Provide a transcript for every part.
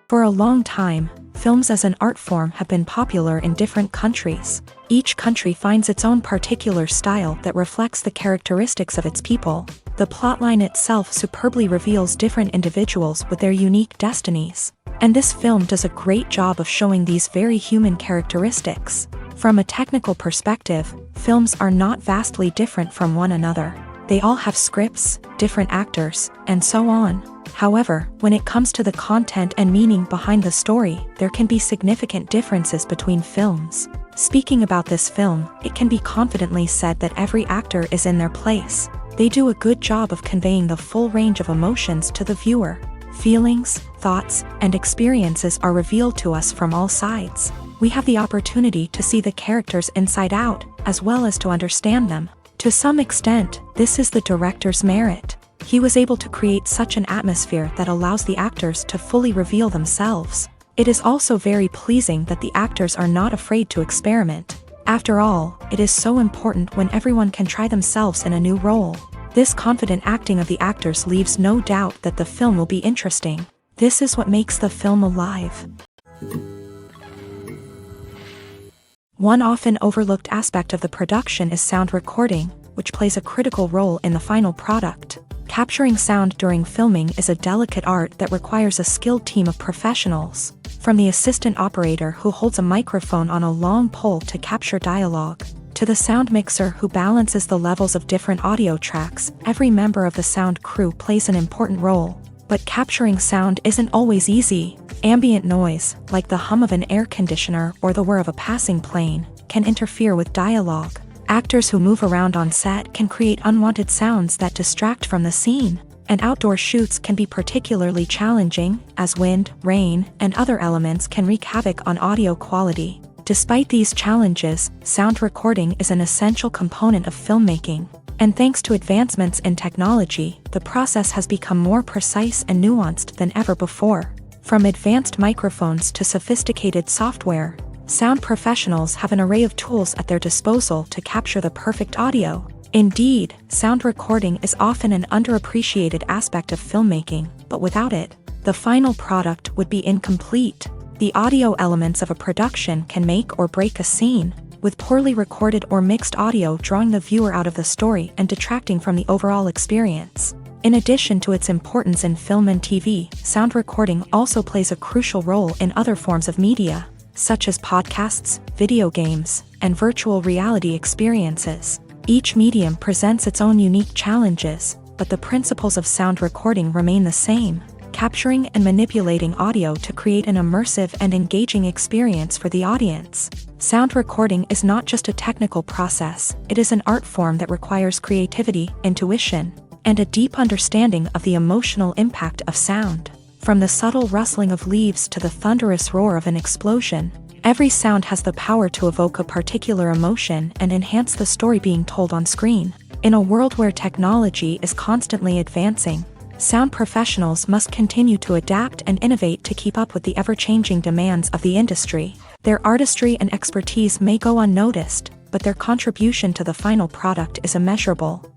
For a long time, films as an art form have been popular in different countries. Each country finds its own particular style that reflects the characteristics of its people. The plotline itself superbly reveals different individuals with their unique destinies. And this film does a great job of showing these very human characteristics. From a technical perspective, films are not vastly different from one another. They all have scripts, different actors, and so on. However, when it comes to the content and meaning behind the story, there can be significant differences between films. Speaking about this film, it can be confidently said that every actor is in their place. They do a good job of conveying the full range of emotions to the viewer. Feelings, thoughts, and experiences are revealed to us from all sides. We have the opportunity to see the characters inside out, as well as to understand them. To some extent, this is the director's merit. He was able to create such an atmosphere that allows the actors to fully reveal themselves. It is also very pleasing that the actors are not afraid to experiment. After all, it is so important when everyone can try themselves in a new role. This confident acting of the actors leaves no doubt that the film will be interesting. This is what makes the film alive. One often overlooked aspect of the production is sound recording, which plays a critical role in the final product. Capturing sound during filming is a delicate art that requires a skilled team of professionals. From the assistant operator who holds a microphone on a long pole to capture dialogue, to the sound mixer who balances the levels of different audio tracks, every member of the sound crew plays an important role. But capturing sound isn't always easy. Ambient noise, like the hum of an air conditioner or the whir of a passing plane, can interfere with dialogue. Actors who move around on set can create unwanted sounds that distract from the scene. And outdoor shoots can be particularly challenging, as wind, rain, and other elements can wreak havoc on audio quality. Despite these challenges, sound recording is an essential component of filmmaking. And thanks to advancements in technology, the process has become more precise and nuanced than ever before. From advanced microphones to sophisticated software, sound professionals have an array of tools at their disposal to capture the perfect audio. Indeed, sound recording is often an underappreciated aspect of filmmaking, but without it, the final product would be incomplete. The audio elements of a production can make or break a scene, with poorly recorded or mixed audio drawing the viewer out of the story and detracting from the overall experience. In addition to its importance in film and TV, sound recording also plays a crucial role in other forms of media, such as podcasts, video games, and virtual reality experiences. Each medium presents its own unique challenges, but the principles of sound recording remain the same, capturing and manipulating audio to create an immersive and engaging experience for the audience. Sound recording is not just a technical process, it is an art form that requires creativity, intuition, and a deep understanding of the emotional impact of sound. From the subtle rustling of leaves to the thunderous roar of an explosion, every sound has the power to evoke a particular emotion and enhance the story being told on screen. In a world where technology is constantly advancing, sound professionals must continue to adapt and innovate to keep up with the ever-changing demands of the industry. Their artistry and expertise may go unnoticed, but their contribution to the final product is immeasurable.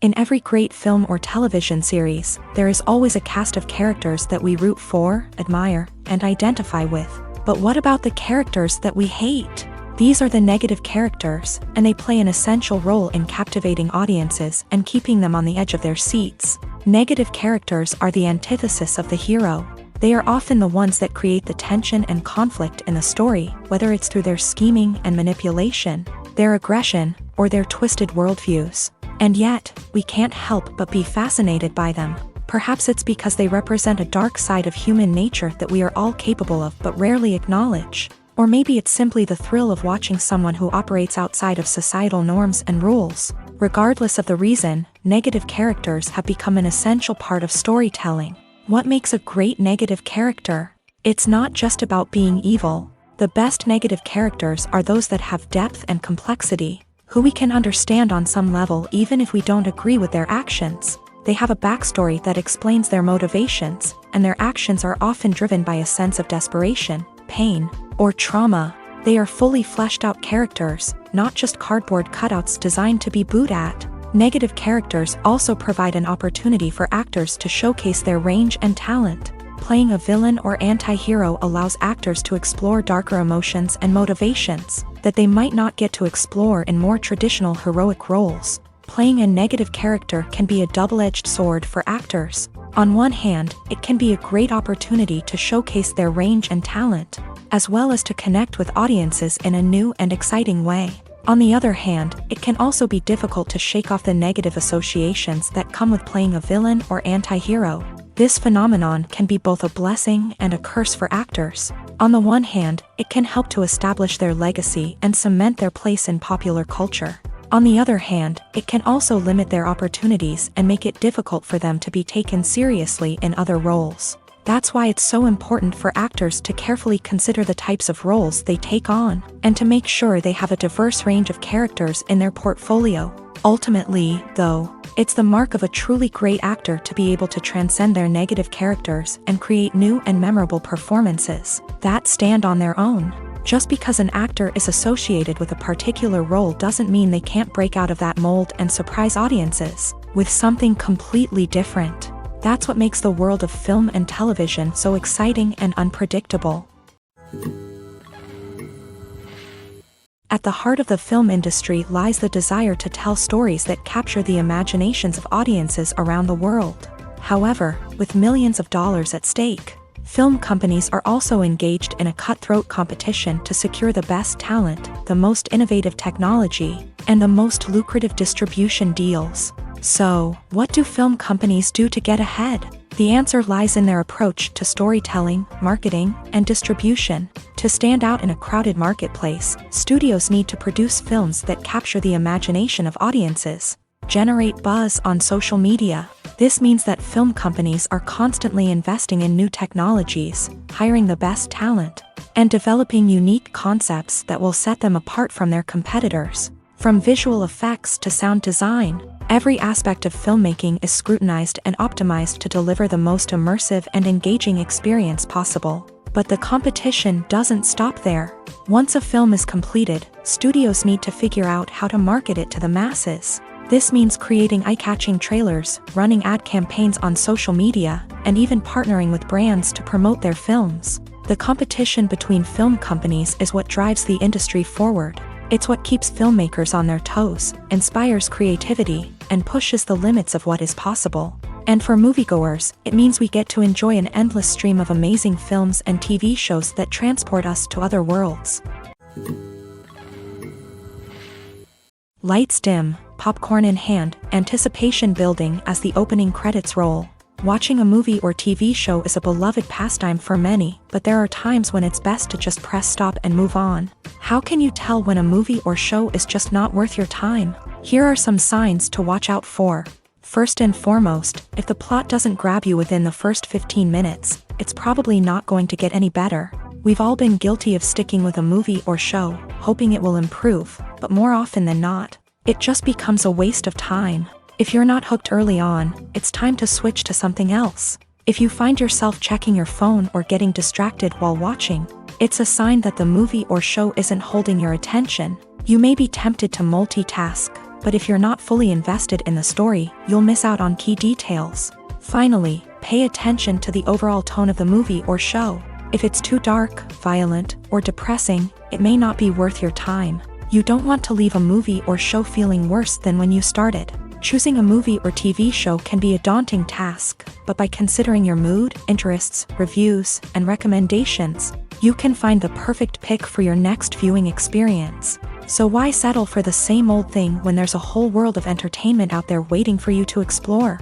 In every great film or television series, there is always a cast of characters that we root for, admire, and identify with. But what about the characters that we hate? These are the negative characters, and they play an essential role in captivating audiences and keeping them on the edge of their seats. Negative characters are the antithesis of the hero. They are often the ones that create the tension and conflict in the story, whether it's through their scheming and manipulation, their aggression, or their twisted worldviews. And yet, we can't help but be fascinated by them. Perhaps it's because they represent a dark side of human nature that we are all capable of but rarely acknowledge. Or maybe it's simply the thrill of watching someone who operates outside of societal norms and rules. Regardless of the reason, negative characters have become an essential part of storytelling. What makes a great negative character? It's not just about being evil. The best negative characters are those that have depth and complexity, who we can understand on some level even if we don't agree with their actions. They have a backstory that explains their motivations, and their actions are often driven by a sense of desperation, pain, or trauma. They are fully fleshed out characters, not just cardboard cutouts designed to be booed at. Negative characters also provide an opportunity for actors to showcase their range and talent. Playing a villain or anti-hero allows actors to explore darker emotions and motivations that they might not get to explore in more traditional heroic roles. Playing a negative character can be a double-edged sword for actors. On one hand, it can be a great opportunity to showcase their range and talent, as well as to connect with audiences in a new and exciting way. On the other hand, it can also be difficult to shake off the negative associations that come with playing a villain or anti-hero. This phenomenon can be both a blessing and a curse for actors. On the one hand, it can help to establish their legacy and cement their place in popular culture. On the other hand, it can also limit their opportunities and make it difficult for them to be taken seriously in other roles. That's why it's so important for actors to carefully consider the types of roles they take on, and to make sure they have a diverse range of characters in their portfolio. Ultimately, though, it's the mark of a truly great actor to be able to transcend their negative characters and create new and memorable performances that stand on their own. Just because an actor is associated with a particular role doesn't mean they can't break out of that mold and surprise audiences with something completely different. That's what makes the world of film and television so exciting and unpredictable. At the heart of the film industry lies the desire to tell stories that capture the imaginations of audiences around the world. However, with millions of dollars at stake, film companies are also engaged in a cutthroat competition to secure the best talent, the most innovative technology, and the most lucrative distribution deals. So, what do film companies do to get ahead? The answer lies in their approach to storytelling, marketing, and distribution. To stand out in a crowded marketplace, studios need to produce films that capture the imagination of audiences, generate buzz on social media. This means that film companies are constantly investing in new technologies, hiring the best talent, and developing unique concepts that will set them apart from their competitors. From visual effects to sound design, every aspect of filmmaking is scrutinized and optimized to deliver the most immersive and engaging experience possible. But the competition doesn't stop there. Once a film is completed, studios need to figure out how to market it to the masses. This means creating eye-catching trailers, running ad campaigns on social media, and even partnering with brands to promote their films. The competition between film companies is what drives the industry forward. It's what keeps filmmakers on their toes, inspires creativity, and pushes the limits of what is possible. And for moviegoers, it means we get to enjoy an endless stream of amazing films and TV shows that transport us to other worlds. Lights dim, popcorn in hand, anticipation building as the opening credits roll. Watching a movie or TV show is a beloved pastime for many, but there are times when it's best to just press stop and move on. How can you tell when a movie or show is just not worth your time? Here are some signs to watch out for. First and foremost, if the plot doesn't grab you within the first 15 minutes, it's probably not going to get any better. We've all been guilty of sticking with a movie or show, hoping it will improve, but more often than not, it just becomes a waste of time. If you're not hooked early on, it's time to switch to something else. If you find yourself checking your phone or getting distracted while watching, it's a sign that the movie or show isn't holding your attention. You may be tempted to multitask, but if you're not fully invested in the story, you'll miss out on key details. Finally, pay attention to the overall tone of the movie or show. If it's too dark, violent, or depressing, it may not be worth your time. You don't want to leave a movie or show feeling worse than when you started. Choosing a movie or TV show can be a daunting task, but by considering your mood, interests, reviews, and recommendations, you can find the perfect pick for your next viewing experience. So why settle for the same old thing when there's a whole world of entertainment out there waiting for you to explore?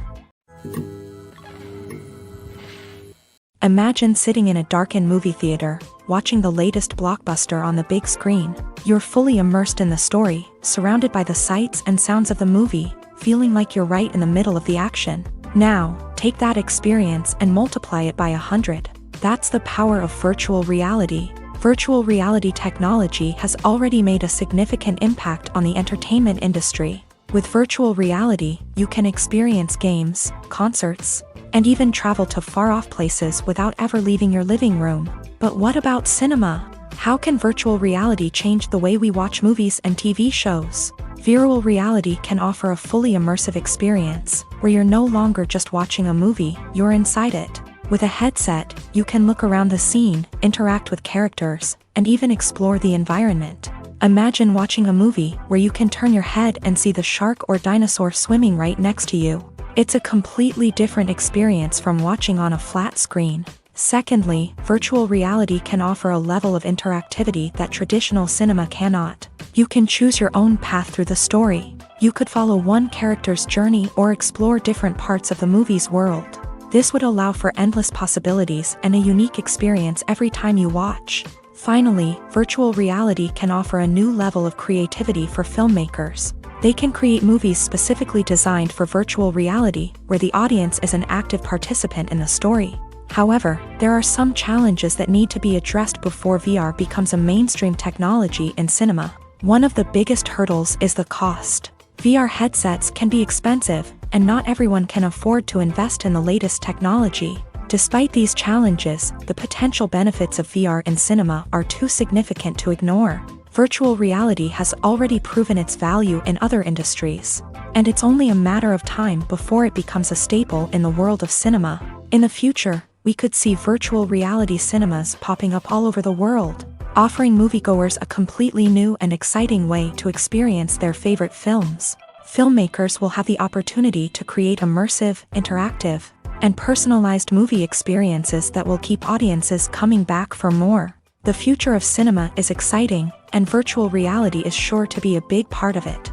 Imagine sitting in a darkened movie theater, watching the latest blockbuster on the big screen. You're fully immersed in the story, surrounded by the sights and sounds of the movie, feeling like you're right in the middle of the action. Now, take that experience and multiply it by 100. That's the power of virtual reality. Virtual reality technology has already made a significant impact on the entertainment industry. With virtual reality, you can experience games, concerts, and even travel to far-off places without ever leaving your living room. But what about cinema? How can virtual reality change the way we watch movies and TV shows? Virtual reality can offer a fully immersive experience, where you're no longer just watching a movie, you're inside it. With a headset, you can look around the scene, interact with characters, and even explore the environment. Imagine watching a movie where you can turn your head and see the shark or dinosaur swimming right next to you. It's a completely different experience from watching on a flat screen. Secondly, virtual reality can offer a level of interactivity that traditional cinema cannot. You can choose your own path through the story. You could follow one character's journey or explore different parts of the movie's world. This would allow for endless possibilities and a unique experience every time you watch. Finally, virtual reality can offer a new level of creativity for filmmakers. They can create movies specifically designed for virtual reality, where the audience is an active participant in the story. However, there are some challenges that need to be addressed before VR becomes a mainstream technology in cinema. One of the biggest hurdles is the cost. VR headsets can be expensive, and not everyone can afford to invest in the latest technology. Despite these challenges, the potential benefits of VR in cinema are too significant to ignore. Virtual reality has already proven its value in other industries, and it's only a matter of time before it becomes a staple in the world of cinema. In the future, we could see virtual reality cinemas popping up all over the world, offering moviegoers a completely new and exciting way to experience their favorite films. Filmmakers will have the opportunity to create immersive, interactive, and personalized movie experiences that will keep audiences coming back for more. The future of cinema is exciting, and virtual reality is sure to be a big part of it.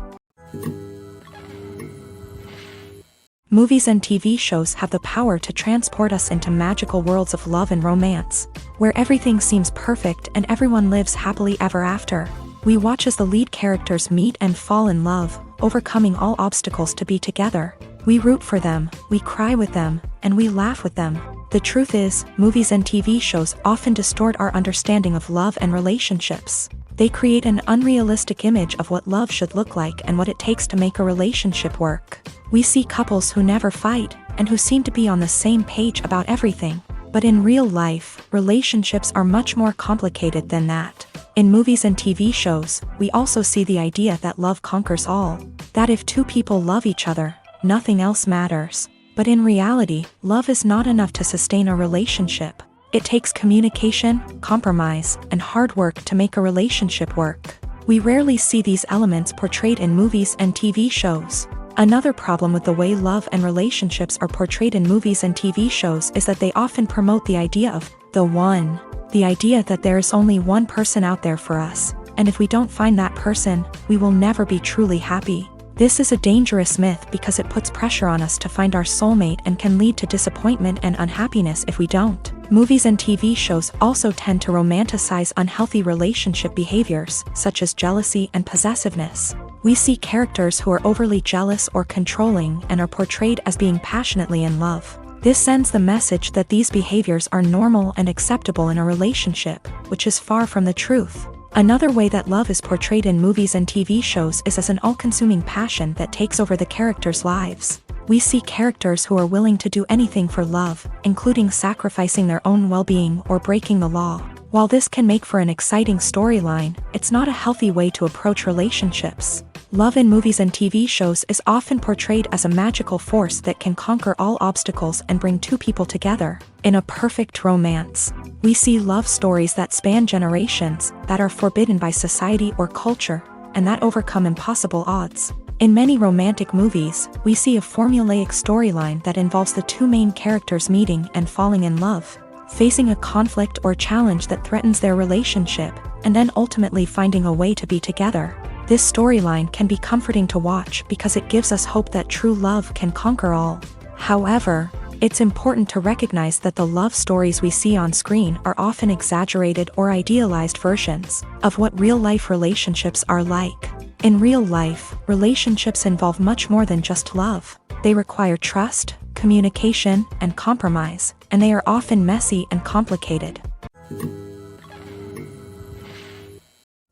Movies and TV shows have the power to transport us into magical worlds of love and romance, where everything seems perfect and everyone lives happily ever after. We watch as the lead characters meet and fall in love, overcoming all obstacles to be together. We root for them, we cry with them, and we laugh with them. The truth is, movies and TV shows often distort our understanding of love and relationships. They create an unrealistic image of what love should look like and what it takes to make a relationship work. We see couples who never fight, and who seem to be on the same page about everything. But in real life, relationships are much more complicated than that. In movies and TV shows, we also see the idea that love conquers all. That if two people love each other, nothing else matters. But in reality, love is not enough to sustain a relationship. It takes communication, compromise, and hard work to make a relationship work. We rarely see these elements portrayed in movies and TV shows. Another problem with the way love and relationships are portrayed in movies and TV shows is that they often promote the idea of the one. The idea that there is only one person out there for us, and if we don't find that person, we will never be truly happy. This is a dangerous myth because it puts pressure on us to find our soulmate and can lead to disappointment and unhappiness if we don't. Movies and TV shows also tend to romanticize unhealthy relationship behaviors, such as jealousy and possessiveness. We see characters who are overly jealous or controlling and are portrayed as being passionately in love. This sends the message that these behaviors are normal and acceptable in a relationship, which is far from the truth. Another way that love is portrayed in movies and TV shows is as an all-consuming passion that takes over the characters' lives. We see characters who are willing to do anything for love, including sacrificing their own well-being or breaking the law. While this can make for an exciting storyline, it's not a healthy way to approach relationships. Love in movies and TV shows is often portrayed as a magical force that can conquer all obstacles and bring two people together. In a perfect romance, we see love stories that span generations, that are forbidden by society or culture, and that overcome impossible odds. In many romantic movies, we see a formulaic storyline that involves the two main characters meeting and falling in love, facing a conflict or challenge that threatens their relationship, and then ultimately finding a way to be together. This storyline can be comforting to watch because it gives us hope that true love can conquer all. However, it's important to recognize that the love stories we see on screen are often exaggerated or idealized versions of what real-life relationships are like. In real life, relationships involve much more than just love. They require trust, communication, and compromise, and they are often messy and complicated.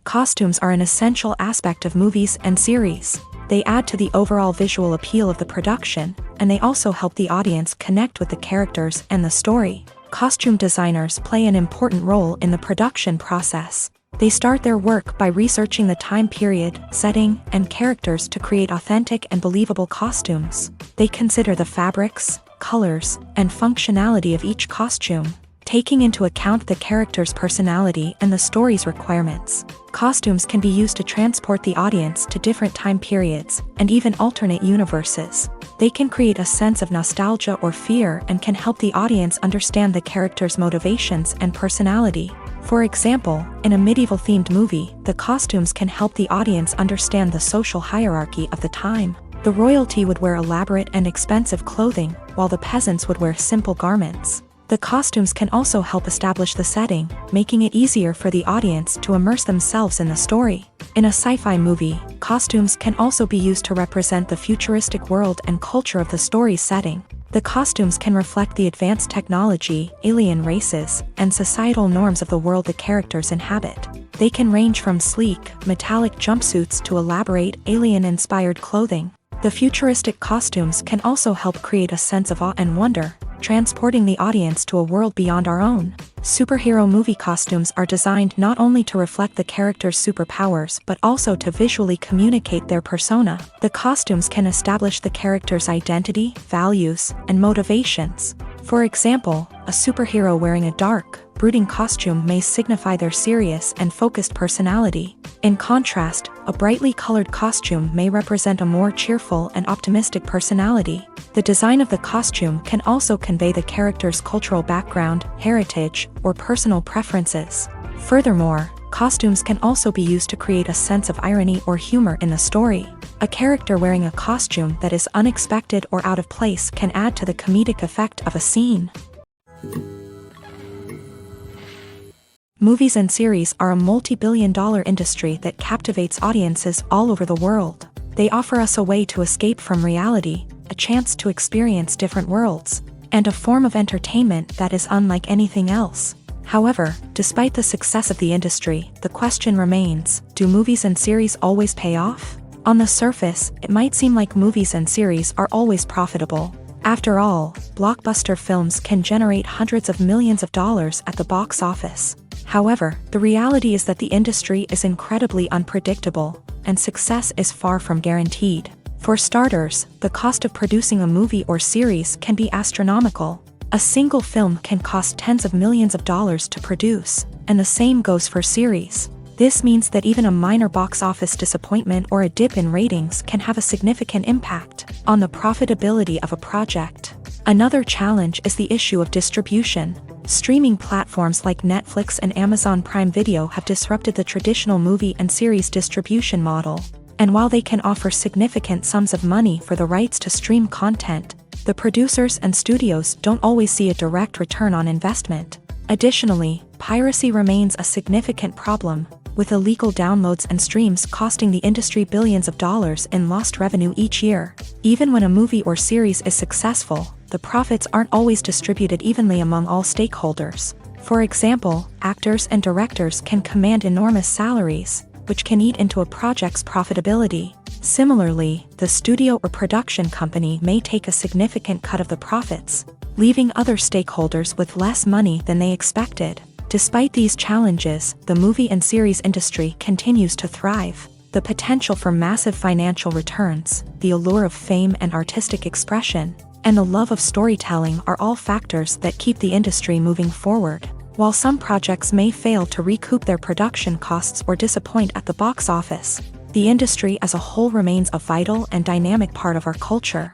Costumes are an essential aspect of movies and series. They add to the overall visual appeal of the production, and they also help the audience connect with the characters and the story. Costume designers play an important role in the production process. They start their work by researching the time period, setting, and characters to create authentic and believable costumes. They consider the fabrics, colors, and functionality of each costume, taking into account the character's personality and the story's requirements. Costumes can be used to transport the audience to different time periods, and even alternate universes. They can create a sense of nostalgia or fear and can help the audience understand the character's motivations and personality. For example, in a medieval-themed movie, the costumes can help the audience understand the social hierarchy of the time. The royalty would wear elaborate and expensive clothing, while the peasants would wear simple garments. The costumes can also help establish the setting, making it easier for the audience to immerse themselves in the story. In a sci-fi movie, costumes can also be used to represent the futuristic world and culture of the story's setting. The costumes can reflect the advanced technology, alien races, and societal norms of the world the characters inhabit. They can range from sleek, metallic jumpsuits to elaborate, alien-inspired clothing. The futuristic costumes can also help create a sense of awe and wonder, transporting the audience to a world beyond our own. Superhero movie costumes are designed not only to reflect the character's superpowers but also to visually communicate their persona. The costumes can establish the character's identity, values, and motivations. For example, a superhero wearing a dark, brooding costume may signify their serious and focused personality. In contrast, a brightly colored costume may represent a more cheerful and optimistic personality. The design of the costume can also convey the character's cultural background, heritage, or personal preferences. Furthermore, costumes can also be used to create a sense of irony or humor in the story. A character wearing a costume that is unexpected or out of place can add to the comedic effect of a scene. Movies and series are a multi-billion-dollar industry that captivates audiences all over the world. They offer us a way to escape from reality, a chance to experience different worlds, and a form of entertainment that is unlike anything else. However, despite the success of the industry, the question remains, do movies and series always pay off? On the surface, it might seem like movies and series are always profitable. After all, blockbuster films can generate hundreds of millions of dollars at the box office. However, the reality is that the industry is incredibly unpredictable, and success is far from guaranteed. For starters, the cost of producing a movie or series can be astronomical. A single film can cost tens of millions of dollars to produce, and the same goes for series. This means that even a minor box office disappointment or a dip in ratings can have a significant impact on the profitability of a project. Another challenge is the issue of distribution. Streaming platforms like Netflix and Amazon Prime Video have disrupted the traditional movie and series distribution model. And while they can offer significant sums of money for the rights to stream content, the producers and studios don't always see a direct return on investment. Additionally, piracy remains a significant problem, with illegal downloads and streams costing the industry billions of dollars in lost revenue each year. Even when a movie or series is successful, the profits aren't always distributed evenly among all stakeholders. For example, actors and directors can command enormous salaries, which can eat into a project's profitability. Similarly, the studio or production company may take a significant cut of the profits, leaving other stakeholders with less money than they expected. Despite these challenges, the movie and series industry continues to thrive. The potential for massive financial returns, the allure of fame and artistic expression, and the love of storytelling are all factors that keep the industry moving forward. While some projects may fail to recoup their production costs or disappoint at the box office, the industry as a whole remains a vital and dynamic part of our culture.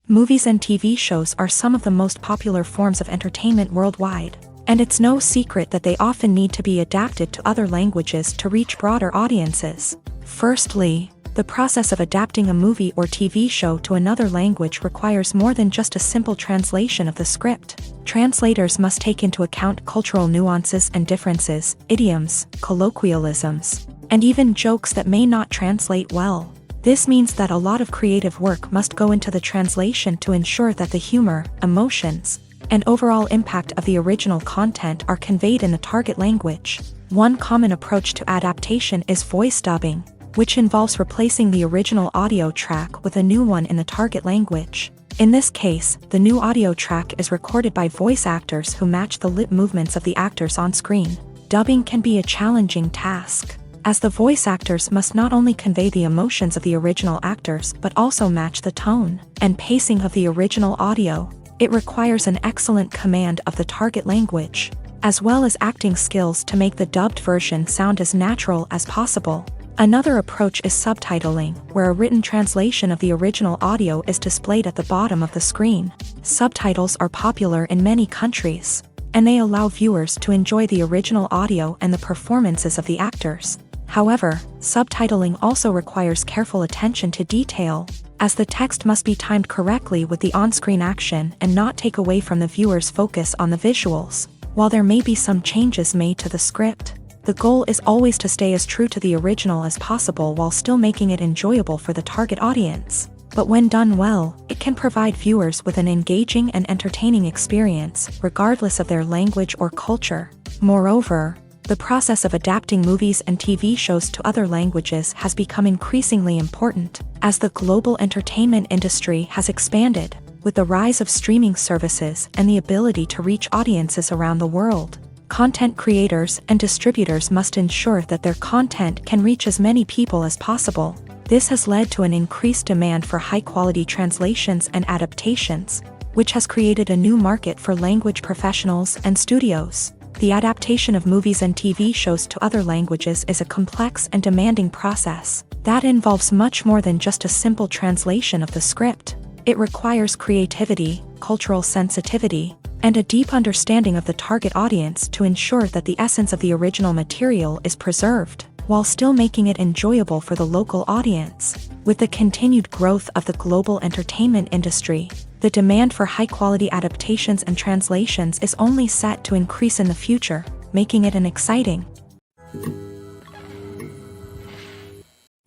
Movies and TV shows are some of the most popular forms of entertainment worldwide, and it's no secret that they often need to be adapted to other languages to reach broader audiences. Firstly, the process of adapting a movie or TV show to another language requires more than just a simple translation of the script. Translators must take into account cultural nuances and differences, idioms, colloquialisms, and even jokes that may not translate well. This means that a lot of creative work must go into the translation to ensure that the humor, emotions, and overall impact of the original content are conveyed in the target language. One common approach to adaptation is voice dubbing, which involves replacing the original audio track with a new one in the target language. In this case, the new audio track is recorded by voice actors who match the lip movements of the actors on screen. Dubbing can be a challenging task, as the voice actors must not only convey the emotions of the original actors but also match the tone and pacing of the original audio. It requires an excellent command of the target language, as well as acting skills to make the dubbed version sound as natural as possible. Another approach is subtitling, where a written translation of the original audio is displayed at the bottom of the screen. Subtitles are popular in many countries, and they allow viewers to enjoy the original audio and the performances of the actors. However, subtitling also requires careful attention to detail, as the text must be timed correctly with the on-screen action and not take away from the viewer's focus on the visuals. While there may be some changes made to the script, the goal is always to stay as true to the original as possible while still making it enjoyable for the target audience. But when done well, it can provide viewers with an engaging and entertaining experience, regardless of their language or culture. Moreover, the process of adapting movies and TV shows to other languages has become increasingly important, as the global entertainment industry has expanded, with the rise of streaming services and the ability to reach audiences around the world. Content creators and distributors must ensure that their content can reach as many people as possible. This has led to an increased demand for high-quality translations and adaptations, which has created a new market for language professionals and studios. The adaptation of movies and TV shows to other languages is a complex and demanding process that involves much more than just a simple translation of the script. It requires creativity, cultural sensitivity, and a deep understanding of the target audience to ensure that the essence of the original material is preserved, while still making it enjoyable for the local audience. With the continued growth of the global entertainment industry, the demand for high-quality adaptations and translations is only set to increase in the future, making it an exciting.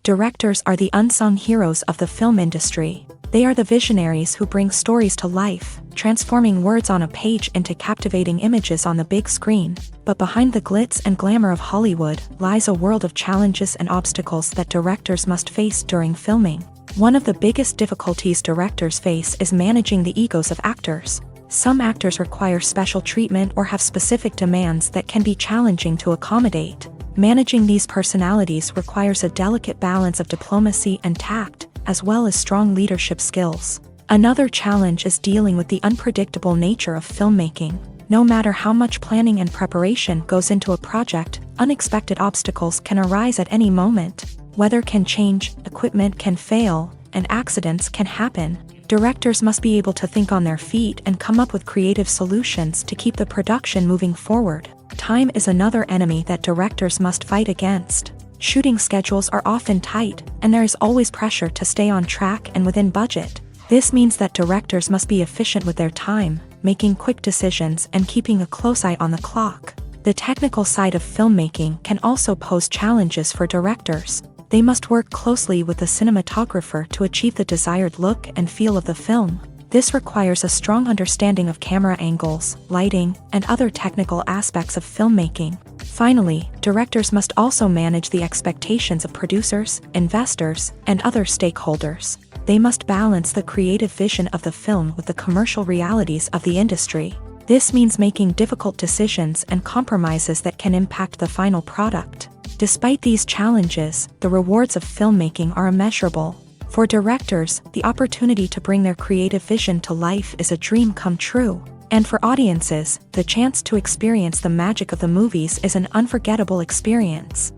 Directors are the unsung heroes of the film industry. They are the visionaries who bring stories to life, transforming words on a page into captivating images on the big screen. But behind the glitz and glamour of Hollywood lies a world of challenges and obstacles that directors must face during filming. One of the biggest difficulties directors face is managing the egos of actors. Some actors require special treatment or have specific demands that can be challenging to accommodate. Managing these personalities requires a delicate balance of diplomacy and tact, as well as strong leadership skills. Another challenge is dealing with the unpredictable nature of filmmaking. No matter how much planning and preparation goes into a project, unexpected obstacles can arise at any moment. Weather can change, equipment can fail, and accidents can happen. Directors must be able to think on their feet and come up with creative solutions to keep the production moving forward. Time is another enemy that directors must fight against. Shooting schedules are often tight, and there is always pressure to stay on track and within budget. This means that directors must be efficient with their time, making quick decisions and keeping a close eye on the clock. The technical side of filmmaking can also pose challenges for directors. They must work closely with the cinematographer to achieve the desired look and feel of the film. This requires a strong understanding of camera angles, lighting, and other technical aspects of filmmaking. Finally, directors must also manage the expectations of producers, investors, and other stakeholders. They must balance the creative vision of the film with the commercial realities of the industry. This means making difficult decisions and compromises that can impact the final product. Despite these challenges, the rewards of filmmaking are immeasurable. For directors, the opportunity to bring their creative vision to life is a dream come true. And for audiences, the chance to experience the magic of the movies is an unforgettable experience.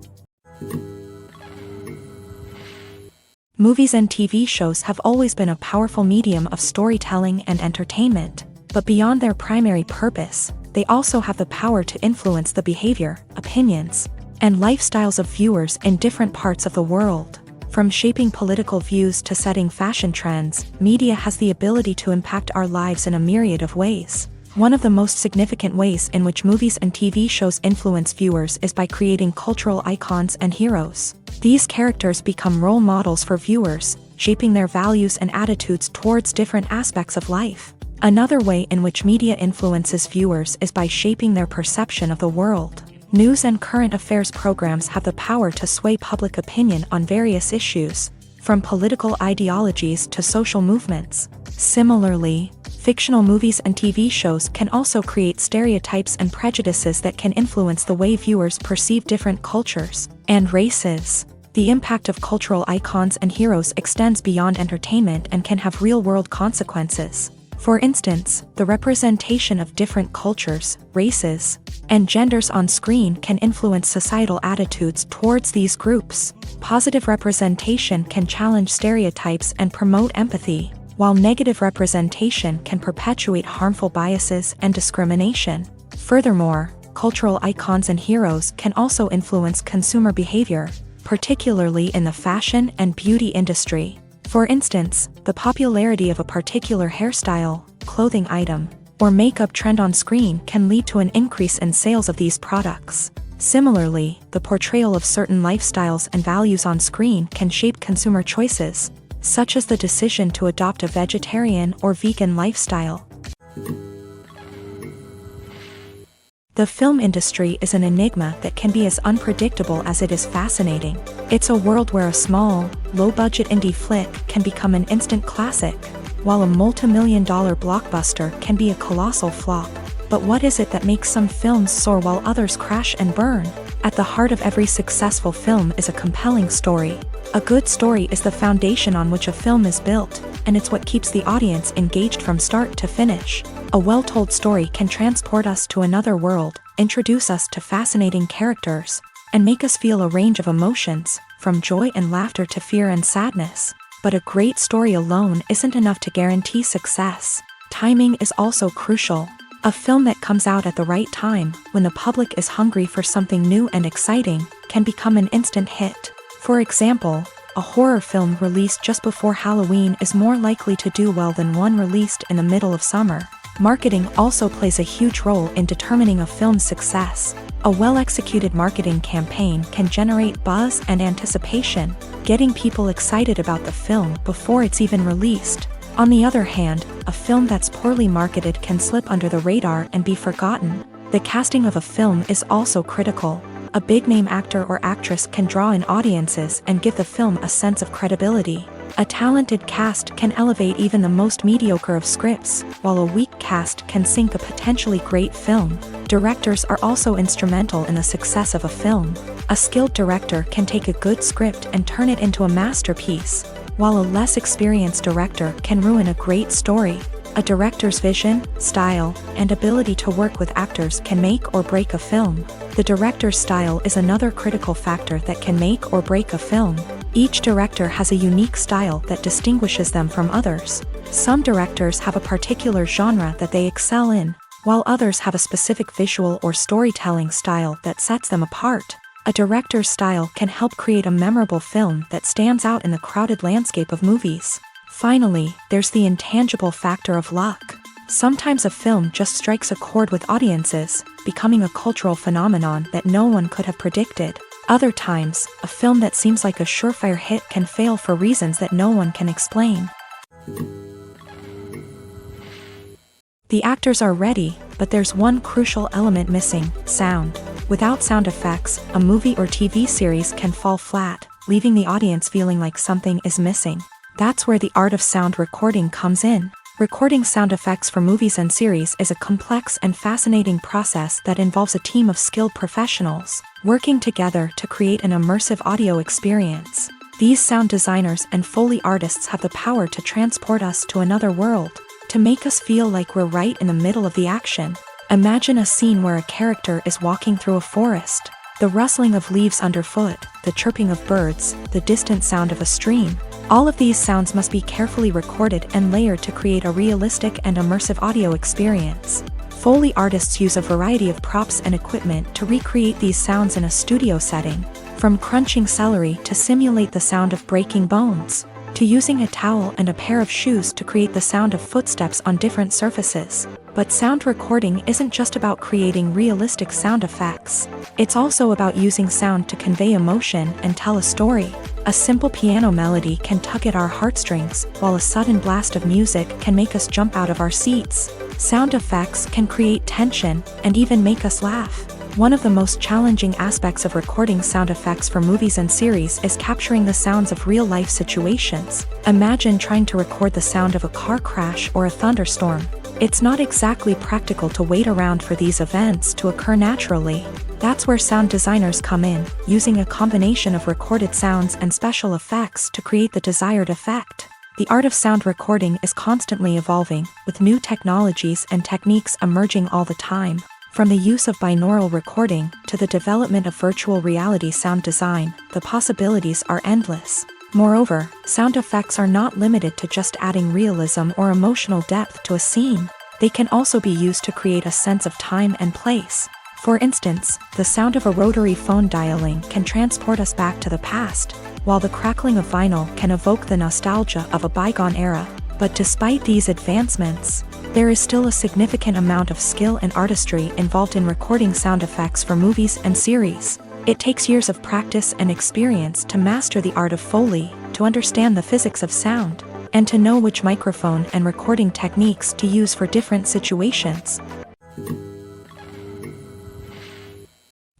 Movies and TV shows have always been a powerful medium of storytelling and entertainment. But beyond their primary purpose, they also have the power to influence the behavior, opinions, and lifestyles of viewers in different parts of the world. From shaping political views to setting fashion trends, media has the ability to impact our lives in a myriad of ways. One of the most significant ways in which movies and TV shows influence viewers is by creating cultural icons and heroes. These characters become role models for viewers, shaping their values and attitudes towards different aspects of life. Another way in which media influences viewers is by shaping their perception of the world. News and current affairs programs have the power to sway public opinion on various issues, from political ideologies to social movements. Similarly, fictional movies and TV shows can also create stereotypes and prejudices that can influence the way viewers perceive different cultures and races. The impact of cultural icons and heroes extends beyond entertainment and can have real-world consequences. For instance, the representation of different cultures, races, and genders on screen can influence societal attitudes towards these groups. Positive representation can challenge stereotypes and promote empathy, while negative representation can perpetuate harmful biases and discrimination. Furthermore, cultural icons and heroes can also influence consumer behavior, particularly in the fashion and beauty industry. For instance, the popularity of a particular hairstyle, clothing item, or makeup trend on screen can lead to an increase in sales of these products. Similarly, the portrayal of certain lifestyles and values on screen can shape consumer choices, such as the decision to adopt a vegetarian or vegan lifestyle. The film industry is an enigma that can be as unpredictable as it is fascinating. It's a world where a small, low-budget indie flick can become an instant classic, while a multi-million-dollar blockbuster can be a colossal flop. But what is it that makes some films soar while others crash and burn? At the heart of every successful film is a compelling story. A good story is the foundation on which a film is built, and it's what keeps the audience engaged from start to finish. A well-told story can transport us to another world, introduce us to fascinating characters, and make us feel a range of emotions, from joy and laughter to fear and sadness. But a great story alone isn't enough to guarantee success. Timing is also crucial. A film that comes out at the right time, when the public is hungry for something new and exciting, can become an instant hit. For example, a horror film released just before Halloween is more likely to do well than one released in the middle of summer. Marketing also plays a huge role in determining a film's success. A well-executed marketing campaign can generate buzz and anticipation, getting people excited about the film before it's even released. On the other hand, a film that's poorly marketed can slip under the radar and be forgotten. The casting of a film is also critical. A big-name actor or actress can draw in audiences and give the film a sense of credibility. A talented cast can elevate even the most mediocre of scripts, while a weak cast can sink a potentially great film. Directors are also instrumental in the success of a film. A skilled director can take a good script and turn it into a masterpiece, while a less experienced director can ruin a great story. A director's vision, style, and ability to work with actors can make or break a film. The director's style is another critical factor that can make or break a film. Each director has a unique style that distinguishes them from others. Some directors have a particular genre that they excel in, while others have a specific visual or storytelling style that sets them apart. A director's style can help create a memorable film that stands out in the crowded landscape of movies. Finally, there's the intangible factor of luck. Sometimes a film just strikes a chord with audiences, becoming a cultural phenomenon that no one could have predicted. Other times, a film that seems like a surefire hit can fail for reasons that no one can explain. The actors are ready, but there's one crucial element missing: sound. Without sound effects, a movie or TV series can fall flat, leaving the audience feeling like something is missing. That's where the art of sound recording comes in. Recording sound effects for movies and series is a complex and fascinating process that involves a team of skilled professionals working together to create an immersive audio experience. These sound designers and Foley artists have the power to transport us to another world, to make us feel like we're right in the middle of the action. Imagine a scene where a character is walking through a forest. The rustling of leaves underfoot, the chirping of birds, the distant sound of a stream. All of these sounds must be carefully recorded and layered to create a realistic and immersive audio experience. Foley artists use a variety of props and equipment to recreate these sounds in a studio setting, from crunching celery to simulate the sound of breaking bones, to using a towel and a pair of shoes to create the sound of footsteps on different surfaces. But sound recording isn't just about creating realistic sound effects. It's also about using sound to convey emotion and tell a story. A simple piano melody can tug at our heartstrings, while a sudden blast of music can make us jump out of our seats. Sound effects can create tension and even make us laugh. One of the most challenging aspects of recording sound effects for movies and series is capturing the sounds of real-life situations. Imagine trying to record the sound of a car crash or a thunderstorm. It's not exactly practical to wait around for these events to occur naturally. That's where sound designers come in, using a combination of recorded sounds and special effects to create the desired effect. The art of sound recording is constantly evolving, with new technologies and techniques emerging all the time. From the use of binaural recording to the development of virtual reality sound design, the possibilities are endless. Moreover, sound effects are not limited to just adding realism or emotional depth to a scene. They can also be used to create a sense of time and place. For instance, the sound of a rotary phone dialing can transport us back to the past, while the crackling of vinyl can evoke the nostalgia of a bygone era. But despite these advancements, there is still a significant amount of skill and artistry involved in recording sound effects for movies and series. It takes years of practice and experience to master the art of Foley, to understand the physics of sound, and to know which microphone and recording techniques to use for different situations.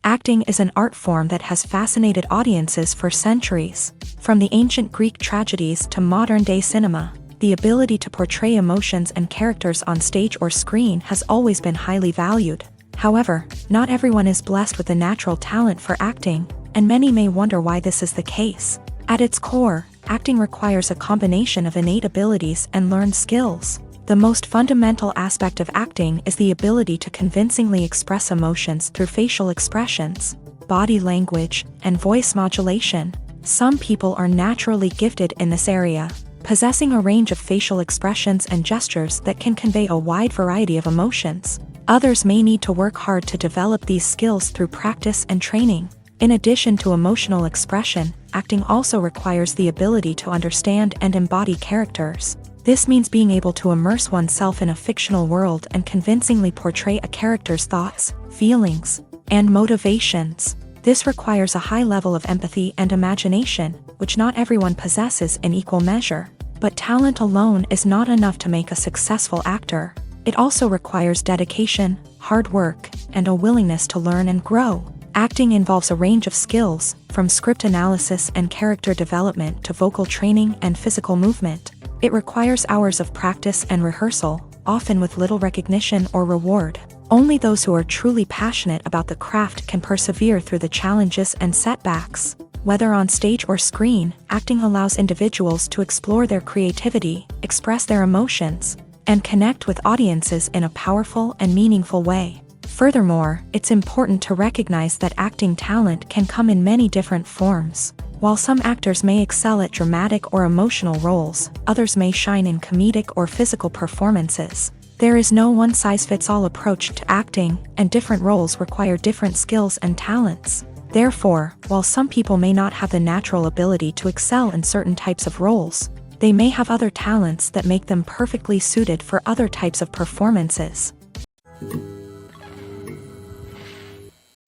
Acting is an art form that has fascinated audiences for centuries. From the ancient Greek tragedies to modern-day cinema, the ability to portray emotions and characters on stage or screen has always been highly valued. However, not everyone is blessed with the natural talent for acting, and many may wonder why this is the case. At its core, acting requires a combination of innate abilities and learned skills. The most fundamental aspect of acting is the ability to convincingly express emotions through facial expressions, body language, and voice modulation. Some people are naturally gifted in this area, possessing a range of facial expressions and gestures that can convey a wide variety of emotions. Others may need to work hard to develop these skills through practice and training. In addition to emotional expression, acting also requires the ability to understand and embody characters. This means being able to immerse oneself in a fictional world and convincingly portray a character's thoughts, feelings, and motivations. This requires a high level of empathy and imagination, which not everyone possesses in equal measure. But talent alone is not enough to make a successful actor. It also requires dedication, hard work, and a willingness to learn and grow. Acting involves a range of skills, from script analysis and character development to vocal training and physical movement. It requires hours of practice and rehearsal, often with little recognition or reward. Only those who are truly passionate about the craft can persevere through the challenges and setbacks. Whether on stage or screen, acting allows individuals to explore their creativity, express their emotions, and connect with audiences in a powerful and meaningful way. Furthermore, it's important to recognize that acting talent can come in many different forms. While some actors may excel at dramatic or emotional roles, others may shine in comedic or physical performances. There is no one-size-fits-all approach to acting, and different roles require different skills and talents. Therefore, while some people may not have the natural ability to excel in certain types of roles, they may have other talents that make them perfectly suited for other types of performances.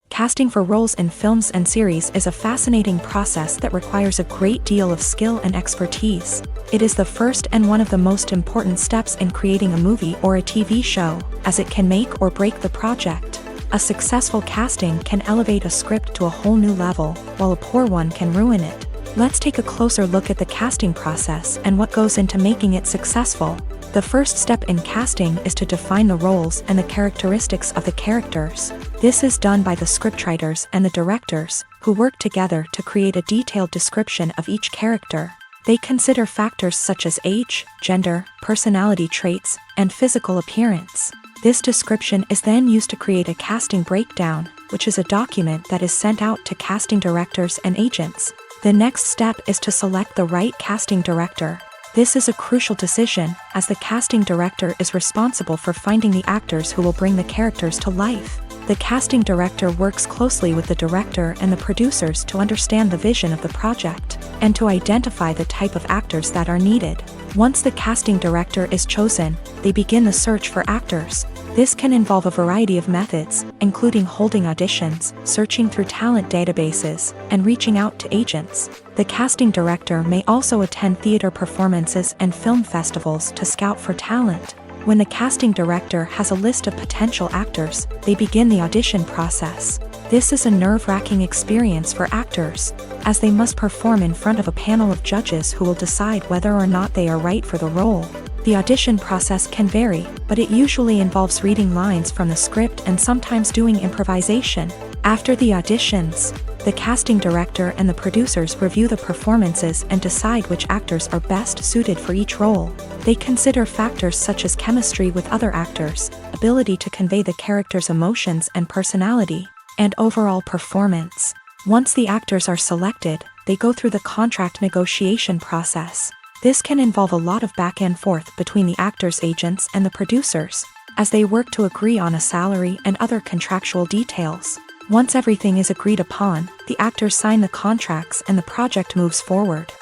Casting for roles in films and series is a fascinating process that requires a great deal of skill and expertise. It is the first and one of the most important steps in creating a movie or a TV show, as it can make or break the project. A successful casting can elevate a script to a whole new level, while a poor one can ruin it. Let's take a closer look at the casting process and what goes into making it successful. The first step in casting is to define the roles and the characteristics of the characters. This is done by the scriptwriters and the directors, who work together to create a detailed description of each character. They consider factors such as age, gender, personality traits, and physical appearance. This description is then used to create a casting breakdown, which is a document that is sent out to casting directors and agents. The next step is to select the right casting director. This is a crucial decision, as the casting director is responsible for finding the actors who will bring the characters to life. The casting director works closely with the director and the producers to understand the vision of the project, and to identify the type of actors that are needed. Once the casting director is chosen, they begin the search for actors. This can involve a variety of methods, including holding auditions, searching through talent databases, and reaching out to agents. The casting director may also attend theater performances and film festivals to scout for talent. When the casting director has a list of potential actors, they begin the audition process. This is a nerve-wracking experience for actors, as they must perform in front of a panel of judges who will decide whether or not they are right for the role. The audition process can vary, but it usually involves reading lines from the script and sometimes doing improvisation. After the auditions, the casting director and the producers review the performances and decide which actors are best suited for each role. They consider factors such as chemistry with other actors, ability to convey the character's emotions and personality, and overall performance. Once the actors are selected, they go through the contract negotiation process. This can involve a lot of back and forth between the actors' agents and the producers, as they work to agree on a salary and other contractual details. Once everything is agreed upon, the actors sign the contracts and the project moves forward.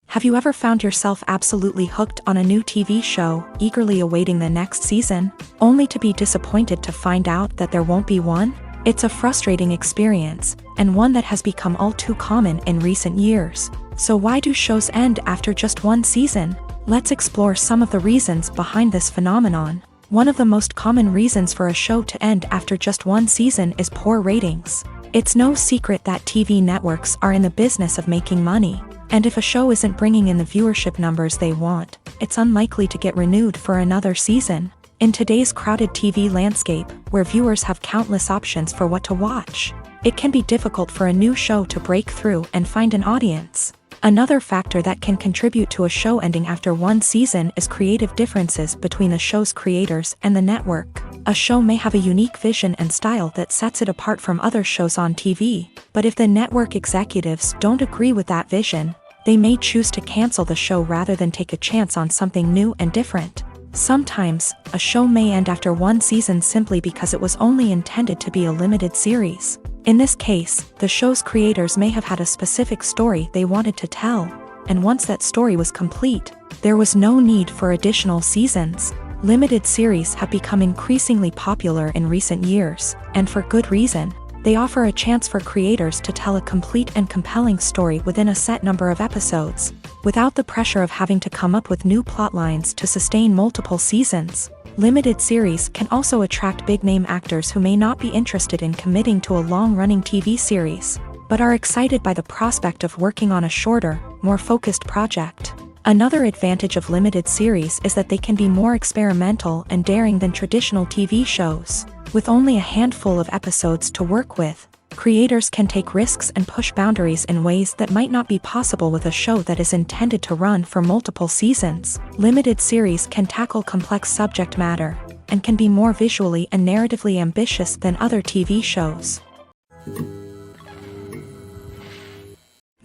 Have you ever found yourself absolutely hooked on a new TV show, eagerly awaiting the next season, only to be disappointed to find out that there won't be one? It's a frustrating experience, and one that has become all too common in recent years. So why do shows end after just one season? Let's explore some of the reasons behind this phenomenon. One of the most common reasons for a show to end after just one season is poor ratings. It's no secret that TV networks are in the business of making money, and if a show isn't bringing in the viewership numbers they want, it's unlikely to get renewed for another season. In today's crowded TV landscape, where viewers have countless options for what to watch, it can be difficult for a new show to break through and find an audience. Another factor that can contribute to a show ending after one season is creative differences between the show's creators and the network. A show may have a unique vision and style that sets it apart from other shows on TV, but if the network executives don't agree with that vision, they may choose to cancel the show rather than take a chance on something new and different. Sometimes, a show may end after one season simply because it was only intended to be a limited series. In this case, the show's creators may have had a specific story they wanted to tell, and once that story was complete, there was no need for additional seasons. Limited series have become increasingly popular in recent years, and for good reason. They offer a chance for creators to tell a complete and compelling story within a set number of episodes, without the pressure of having to come up with new plotlines to sustain multiple seasons. Limited series can also attract big-name actors who may not be interested in committing to a long-running TV series, but are excited by the prospect of working on a shorter, more focused project. Another advantage of limited series is that they can be more experimental and daring than traditional TV shows. With only a handful of episodes to work with, creators can take risks and push boundaries in ways that might not be possible with a show that is intended to run for multiple seasons. Limited series can tackle complex subject matter, and can be more visually and narratively ambitious than other TV shows.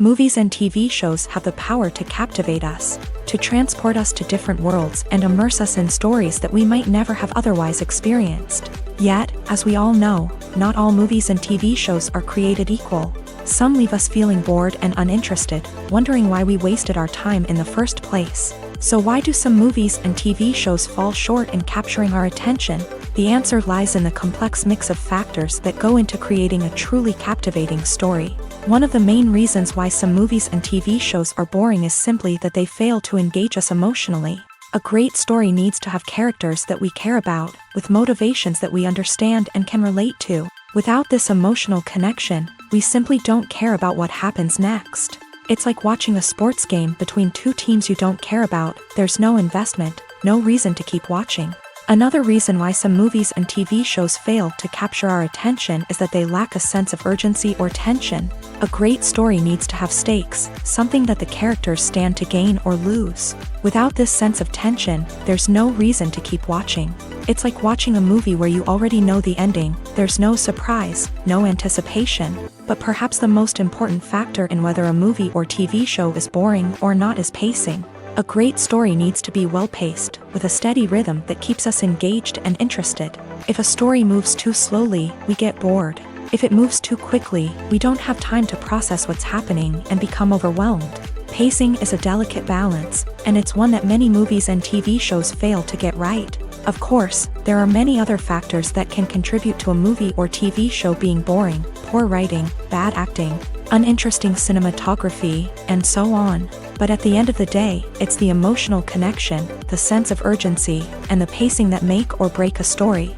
Movies and TV shows have the power to captivate us, to transport us to different worlds and immerse us in stories that we might never have otherwise experienced. Yet, as we all know, not all movies and TV shows are created equal. Some leave us feeling bored and uninterested, wondering why we wasted our time in the first place. So why do some movies and TV shows fall short in capturing our attention? The answer lies in the complex mix of factors that go into creating a truly captivating story. One of the main reasons why some movies and TV shows are boring is simply that they fail to engage us emotionally. A great story needs to have characters that we care about, with motivations that we understand and can relate to. Without this emotional connection, we simply don't care about what happens next. It's like watching a sports game between two teams you don't care about. There's no investment, no reason to keep watching. Another reason why some movies and TV shows fail to capture our attention is that they lack a sense of urgency or tension. A great story needs to have stakes, something that the characters stand to gain or lose. Without this sense of tension, there's no reason to keep watching. It's like watching a movie where you already know the ending. There's no surprise, no anticipation. But perhaps the most important factor in whether a movie or TV show is boring or not is pacing. A great story needs to be well-paced, with a steady rhythm that keeps us engaged and interested. If a story moves too slowly, we get bored. If it moves too quickly, we don't have time to process what's happening and become overwhelmed. Pacing is a delicate balance, and it's one that many movies and TV shows fail to get right. Of course, there are many other factors that can contribute to a movie or TV show being boring: poor writing, bad acting, uninteresting cinematography, and so on. But at the end of the day, it's the emotional connection, the sense of urgency, and the pacing that make or break a story.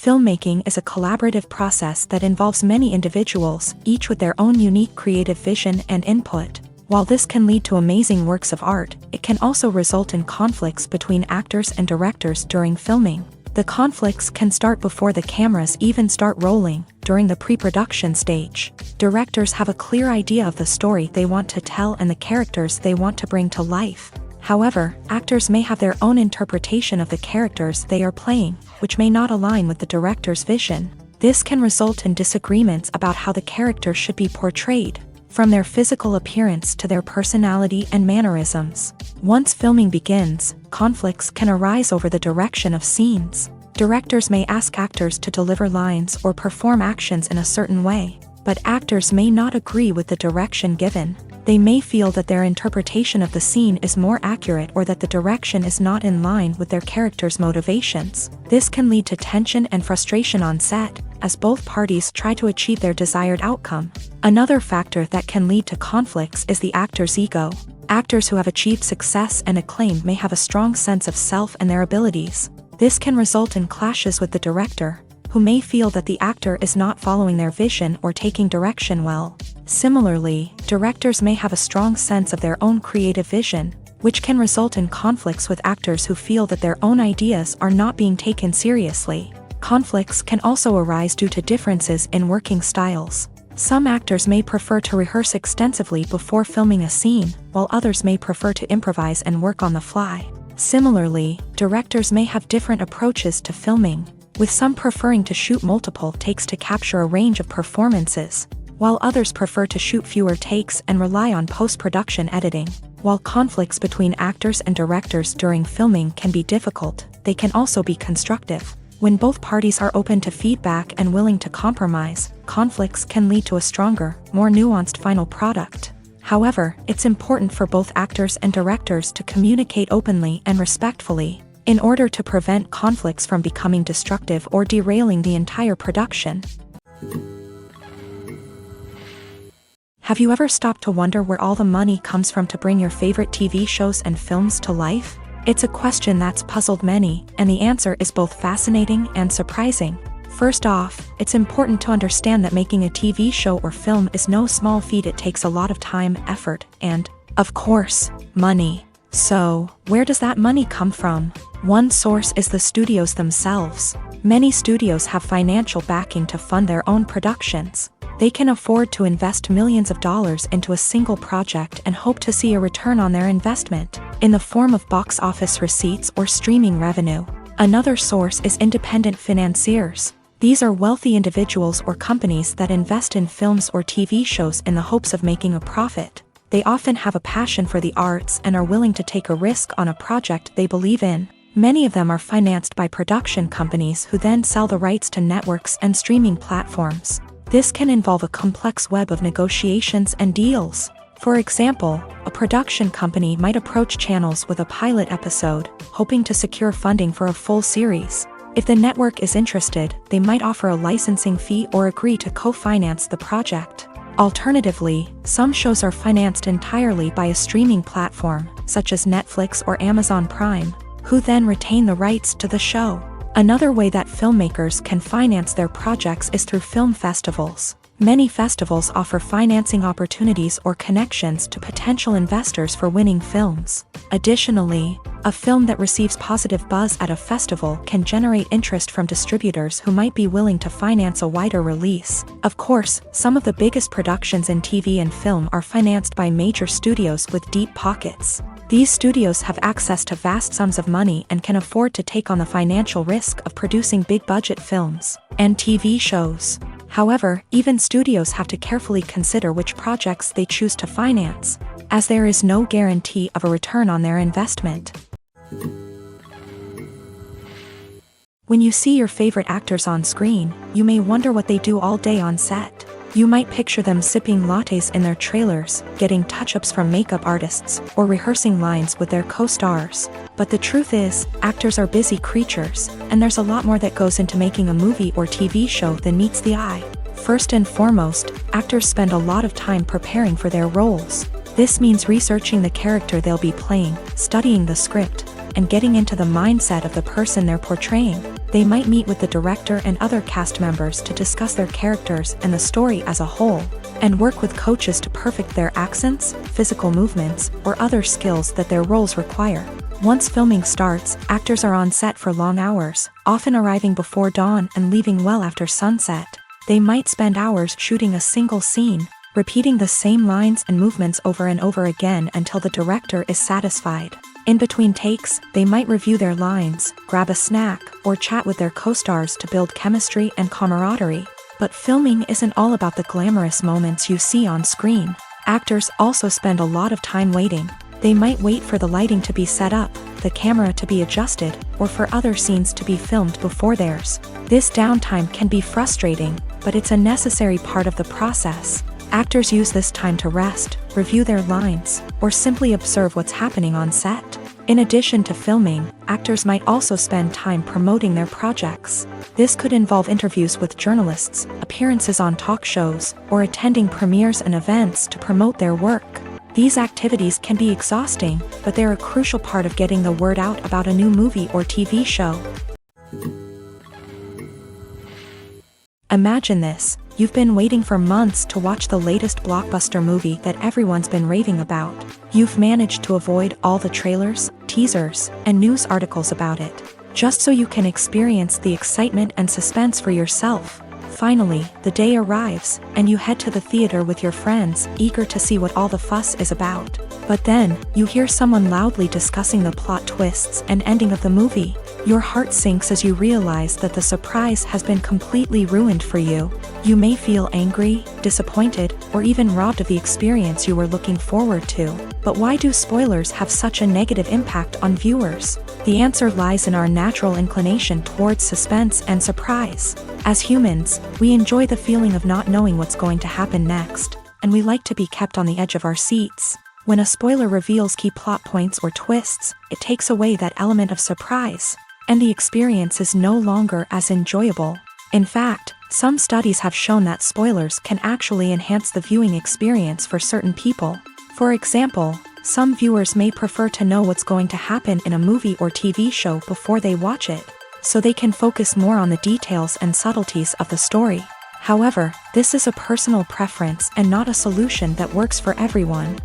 Filmmaking is a collaborative process that involves many individuals, each with their own unique creative vision and input. While this can lead to amazing works of art, it can also result in conflicts between actors and directors during filming. The conflicts can start before the cameras even start rolling, during the pre-production stage. Directors have a clear idea of the story they want to tell and the characters they want to bring to life. However, actors may have their own interpretation of the characters they are playing, which may not align with the director's vision. This can result in disagreements about how the character should be portrayed, from their physical appearance to their personality and mannerisms. Once filming begins, conflicts can arise over the direction of scenes. Directors may ask actors to deliver lines or perform actions in a certain way, but actors may not agree with the direction given. They may feel that their interpretation of the scene is more accurate or that the direction is not in line with their character's motivations. This can lead to tension and frustration on set, as both parties try to achieve their desired outcome. Another factor that can lead to conflicts is the actor's ego. Actors who have achieved success and acclaim may have a strong sense of self and their abilities. This can result in clashes with the director, who may feel that the actor is not following their vision or taking direction well. Similarly, directors may have a strong sense of their own creative vision, which can result in conflicts with actors who feel that their own ideas are not being taken seriously. Conflicts can also arise due to differences in working styles. Some actors may prefer to rehearse extensively before filming a scene, while others may prefer to improvise and work on the fly. Similarly, directors may have different approaches to filming, with some preferring to shoot multiple takes to capture a range of performances, while others prefer to shoot fewer takes and rely on post-production editing. While conflicts between actors and directors during filming can be difficult, they can also be constructive. When both parties are open to feedback and willing to compromise, conflicts can lead to a stronger, more nuanced final product. However, it's important for both actors and directors to communicate openly and respectfully, in order to prevent conflicts from becoming destructive or derailing the entire production. Have you ever stopped to wonder where all the money comes from to bring your favorite TV shows and films to life? It's a question that's puzzled many, and the answer is both fascinating and surprising. First off, it's important to understand that making a TV show or film is no small feat. It takes a lot of time, effort, and, of course, money. So, where does that money come from? One source is the studios themselves. Many studios have financial backing to fund their own productions. They can afford to invest millions of dollars into a single project and hope to see a return on their investment, in the form of box office receipts or streaming revenue. Another source is independent financiers. These are wealthy individuals or companies that invest in films or TV shows in the hopes of making a profit. They often have a passion for the arts and are willing to take a risk on a project they believe in. Many of them are financed by production companies who then sell the rights to networks and streaming platforms. This can involve a complex web of negotiations and deals. For example, a production company might approach channels with a pilot episode, hoping to secure funding for a full series. If the network is interested, they might offer a licensing fee or agree to co-finance the project. Alternatively, some shows are financed entirely by a streaming platform, such as Netflix or Amazon Prime, who then retain the rights to the show. Another way that filmmakers can finance their projects is through film festivals. Many festivals offer financing opportunities or connections to potential investors for winning films. Additionally, a film that receives positive buzz at a festival can generate interest from distributors who might be willing to finance a wider release. Of course, some of the biggest productions in TV and film are financed by major studios with deep pockets. These studios have access to vast sums of money and can afford to take on the financial risk of producing big-budget films and TV shows. However, even studios have to carefully consider which projects they choose to finance, as there is no guarantee of a return on their investment. When you see your favorite actors on screen, you may wonder what they do all day on set. You might picture them sipping lattes in their trailers, getting touch-ups from makeup artists, or rehearsing lines with their co-stars. But the truth is, actors are busy creatures, and there's a lot more that goes into making a movie or TV show than meets the eye. First and foremost, actors spend a lot of time preparing for their roles. This means researching the character they'll be playing, studying the script, and getting into the mindset of the person they're portraying. They might meet with the director and other cast members to discuss their characters and the story as a whole, and work with coaches to perfect their accents, physical movements, or other skills that their roles require. Once filming starts, actors are on set for long hours, often arriving before dawn and leaving well after sunset. They might spend hours shooting a single scene, repeating the same lines and movements over and over again until the director is satisfied. In between takes, they might review their lines, grab a snack, or chat with their co-stars to build chemistry and camaraderie. But filming isn't all about the glamorous moments you see on screen. Actors also spend a lot of time waiting. They might wait for the lighting to be set up, the camera to be adjusted, or for other scenes to be filmed before theirs. This downtime can be frustrating, but it's a necessary part of the process. Actors use this time to rest, review their lines, or simply observe what's happening on set. In addition to filming, actors might also spend time promoting their projects. This could involve interviews with journalists, appearances on talk shows, or attending premieres and events to promote their work. These activities can be exhausting, but they're a crucial part of getting the word out about a new movie or TV show. Imagine this. You've been waiting for months to watch the latest blockbuster movie that everyone's been raving about. You've managed to avoid all the trailers, teasers, and news articles about it, just so you can experience the excitement and suspense for yourself. Finally, the day arrives, and you head to the theater with your friends, eager to see what all the fuss is about. But then, you hear someone loudly discussing the plot twists and ending of the movie. Your heart sinks as you realize that the surprise has been completely ruined for you. You may feel angry, disappointed, or even robbed of the experience you were looking forward to. But why do spoilers have such a negative impact on viewers? The answer lies in our natural inclination towards suspense and surprise. As humans, we enjoy the feeling of not knowing what's going to happen next, and we like to be kept on the edge of our seats. When a spoiler reveals key plot points or twists, it takes away that element of surprise, and the experience is no longer as enjoyable. In fact, some studies have shown that spoilers can actually enhance the viewing experience for certain people. For example, some viewers may prefer to know what's going to happen in a movie or TV show before they watch it, so they can focus more on the details and subtleties of the story. However, this is a personal preference and not a solution that works for everyone.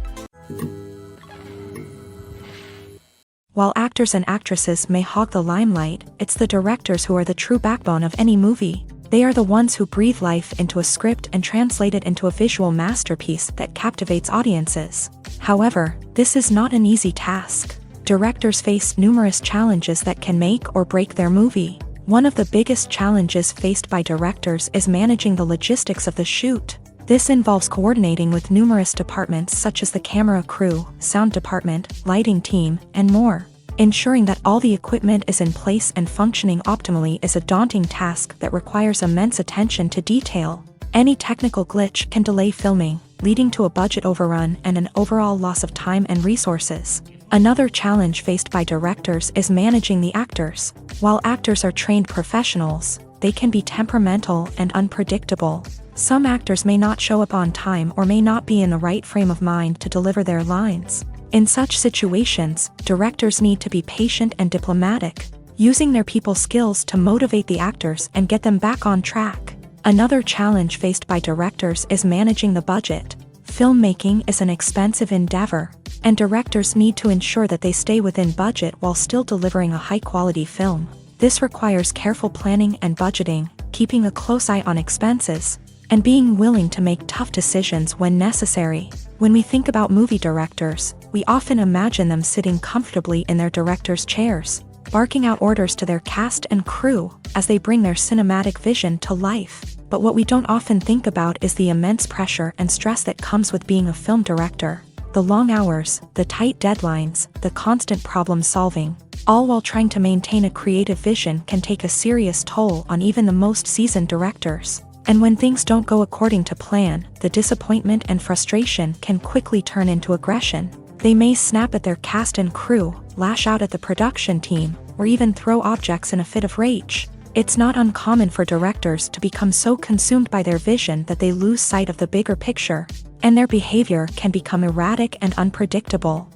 While actors and actresses may hog the limelight, it's the directors who are the true backbone of any movie. They are the ones who breathe life into a script and translate it into a visual masterpiece that captivates audiences. However, this is not an easy task. Directors face numerous challenges that can make or break their movie. One of the biggest challenges faced by directors is managing the logistics of the shoot. This involves coordinating with numerous departments such as the camera crew, sound department, lighting team, and more. Ensuring that all the equipment is in place and functioning optimally is a daunting task that requires immense attention to detail. Any technical glitch can delay filming, leading to a budget overrun and an overall loss of time and resources. Another challenge faced by directors is managing the actors. While actors are trained professionals, they can be temperamental and unpredictable. Some actors may not show up on time or may not be in the right frame of mind to deliver their lines. In such situations, directors need to be patient and diplomatic, using their people skills to motivate the actors and get them back on track. Another challenge faced by directors is managing the budget. Filmmaking is an expensive endeavor, and directors need to ensure that they stay within budget while still delivering a high-quality film. This requires careful planning and budgeting, keeping a close eye on expenses, and being willing to make tough decisions when necessary. When we think about movie directors, we often imagine them sitting comfortably in their director's chairs, barking out orders to their cast and crew as they bring their cinematic vision to life. But what we don't often think about is the immense pressure and stress that comes with being a film director. The long hours, the tight deadlines, the constant problem solving, all while trying to maintain a creative vision can take a serious toll on even the most seasoned directors. And when things don't go according to plan, the disappointment and frustration can quickly turn into aggression. They may snap at their cast and crew, lash out at the production team, or even throw objects in a fit of rage. It's not uncommon for directors to become so consumed by their vision that they lose sight of the bigger picture, and their behavior can become erratic and unpredictable.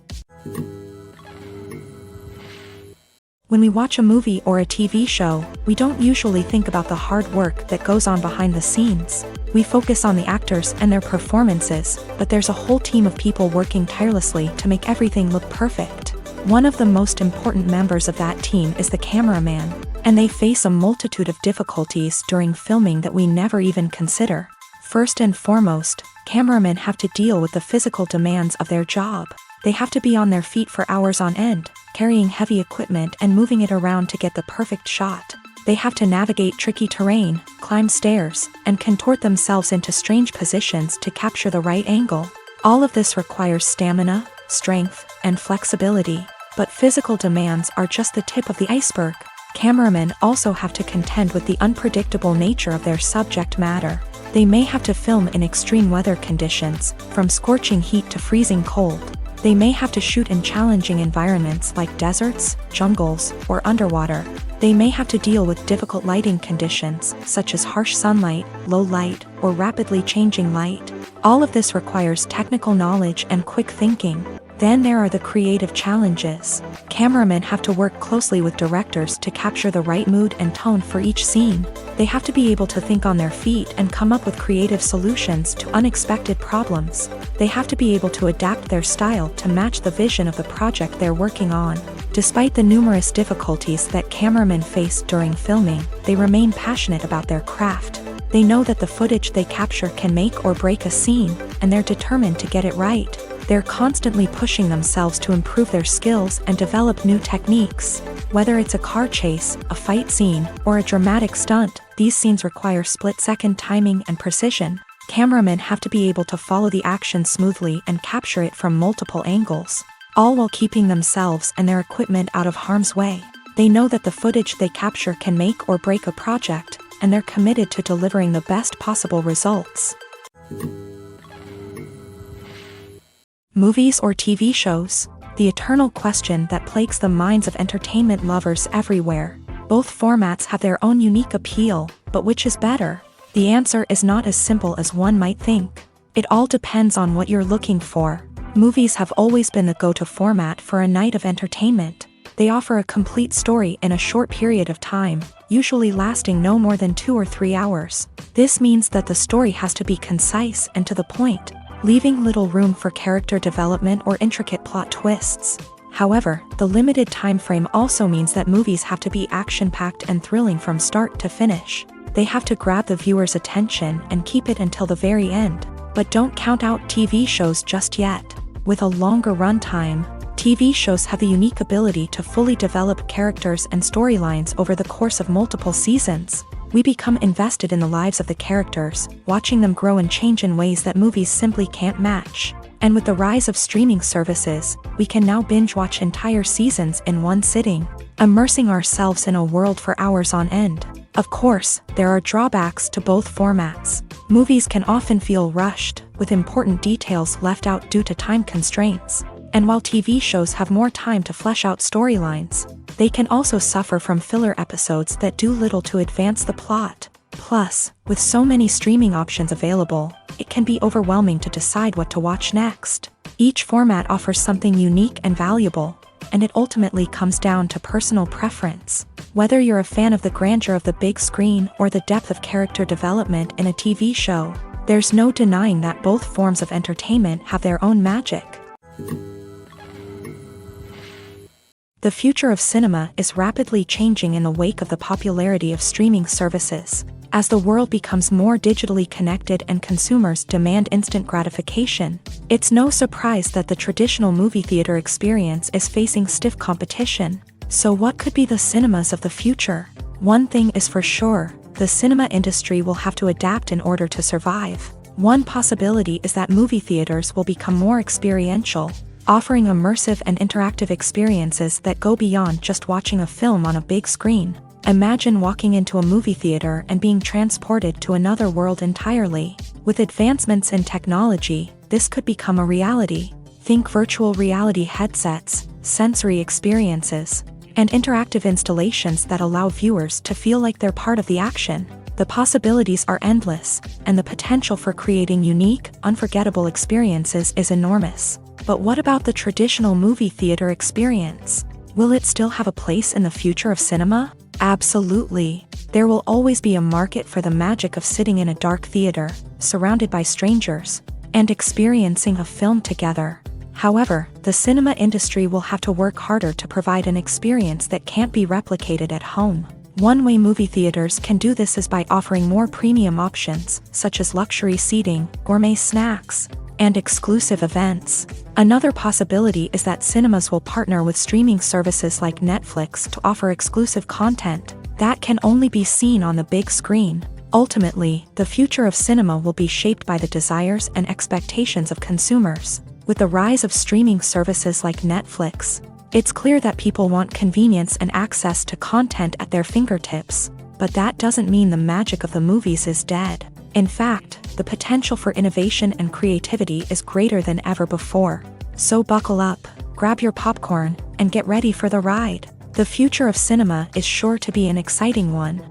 When we watch a movie or a TV show, we don't usually think about the hard work that goes on behind the scenes. We focus on the actors and their performances, but there's a whole team of people working tirelessly to make everything look perfect. One of the most important members of that team is the cameraman, and they face a multitude of difficulties during filming that we never even consider. First and foremost, cameramen have to deal with the physical demands of their job. They have to be on their feet for hours on end, carrying heavy equipment and moving it around to get the perfect shot. They have to navigate tricky terrain, climb stairs, and contort themselves into strange positions to capture the right angle. All of this requires stamina, strength, and flexibility. But physical demands are just the tip of the iceberg. Cameramen also have to contend with the unpredictable nature of their subject matter. They may have to film in extreme weather conditions, from scorching heat to freezing cold. They may have to shoot in challenging environments like deserts, jungles, or underwater. They may have to deal with difficult lighting conditions, such as harsh sunlight, low light, or rapidly changing light. All of this requires technical knowledge and quick thinking. Then there are the creative challenges. Cameramen have to work closely with directors to capture the right mood and tone for each scene. They have to be able to think on their feet and come up with creative solutions to unexpected problems. They have to be able to adapt their style to match the vision of the project they're working on. Despite the numerous difficulties that cameramen face during filming, they remain passionate about their craft. They know that the footage they capture can make or break a scene, and they're determined to get it right. They're constantly pushing themselves to improve their skills and develop new techniques. Whether it's a car chase, a fight scene, or a dramatic stunt, these scenes require split-second timing and precision. Cameramen have to be able to follow the action smoothly and capture it from multiple angles, all while keeping themselves and their equipment out of harm's way. They know that the footage they capture can make or break a project, and they're committed to delivering the best possible results. Movies or TV shows? The eternal question that plagues the minds of entertainment lovers everywhere. Both formats have their own unique appeal, but which is better? The answer is not as simple as one might think. It all depends on what you're looking for. Movies have always been the go-to format for a night of entertainment. They offer a complete story in a short period of time, usually lasting no more than 2 or 3 hours. This means that the story has to be concise and to the point, leaving little room for character development or intricate plot twists. However, the limited time frame also means that movies have to be action-packed and thrilling from start to finish. They have to grab the viewer's attention and keep it until the very end. But don't count out TV shows just yet. With a longer runtime, TV shows have the unique ability to fully develop characters and storylines over the course of multiple seasons. We become invested in the lives of the characters, watching them grow and change in ways that movies simply can't match. And with the rise of streaming services, we can now binge-watch entire seasons in one sitting, immersing ourselves in a world for hours on end. Of course, there are drawbacks to both formats. Movies can often feel rushed, with important details left out due to time constraints. And while TV shows have more time to flesh out storylines, they can also suffer from filler episodes that do little to advance the plot. Plus, with so many streaming options available, it can be overwhelming to decide what to watch next. Each format offers something unique and valuable, and it ultimately comes down to personal preference. Whether you're a fan of the grandeur of the big screen or the depth of character development in a TV show, there's no denying that both forms of entertainment have their own magic. The future of cinema is rapidly changing in the wake of the popularity of streaming services. As the world becomes more digitally connected and consumers demand instant gratification, it's no surprise that the traditional movie theater experience is facing stiff competition. So what could be the cinemas of the future? One thing is for sure, the cinema industry will have to adapt in order to survive. One possibility is that movie theaters will become more experiential, offering immersive and interactive experiences that go beyond just watching a film on a big screen. Imagine walking into a movie theater and being transported to another world entirely. With advancements in technology, this could become a reality. Think virtual reality headsets, sensory experiences, and interactive installations that allow viewers to feel like they're part of the action. The possibilities are endless, and the potential for creating unique, unforgettable experiences is enormous. But what about the traditional movie theater experience? Will it still have a place in the future of cinema? Absolutely. There will always be a market for the magic of sitting in a dark theater, surrounded by strangers, and experiencing a film together. However, the cinema industry will have to work harder to provide an experience that can't be replicated at home. One way movie theaters can do this is by offering more premium options, such as luxury seating, gourmet snacks, and exclusive events. Another possibility is that cinemas will partner with streaming services like Netflix to offer exclusive content that can only be seen on the big screen. Ultimately, the future of cinema will be shaped by the desires and expectations of consumers. With the rise of streaming services like Netflix, it's clear that people want convenience and access to content at their fingertips. But that doesn't mean the magic of the movies is dead. In fact, the potential for innovation and creativity is greater than ever before. So buckle up, grab your popcorn, and get ready for the ride. The future of cinema is sure to be an exciting one.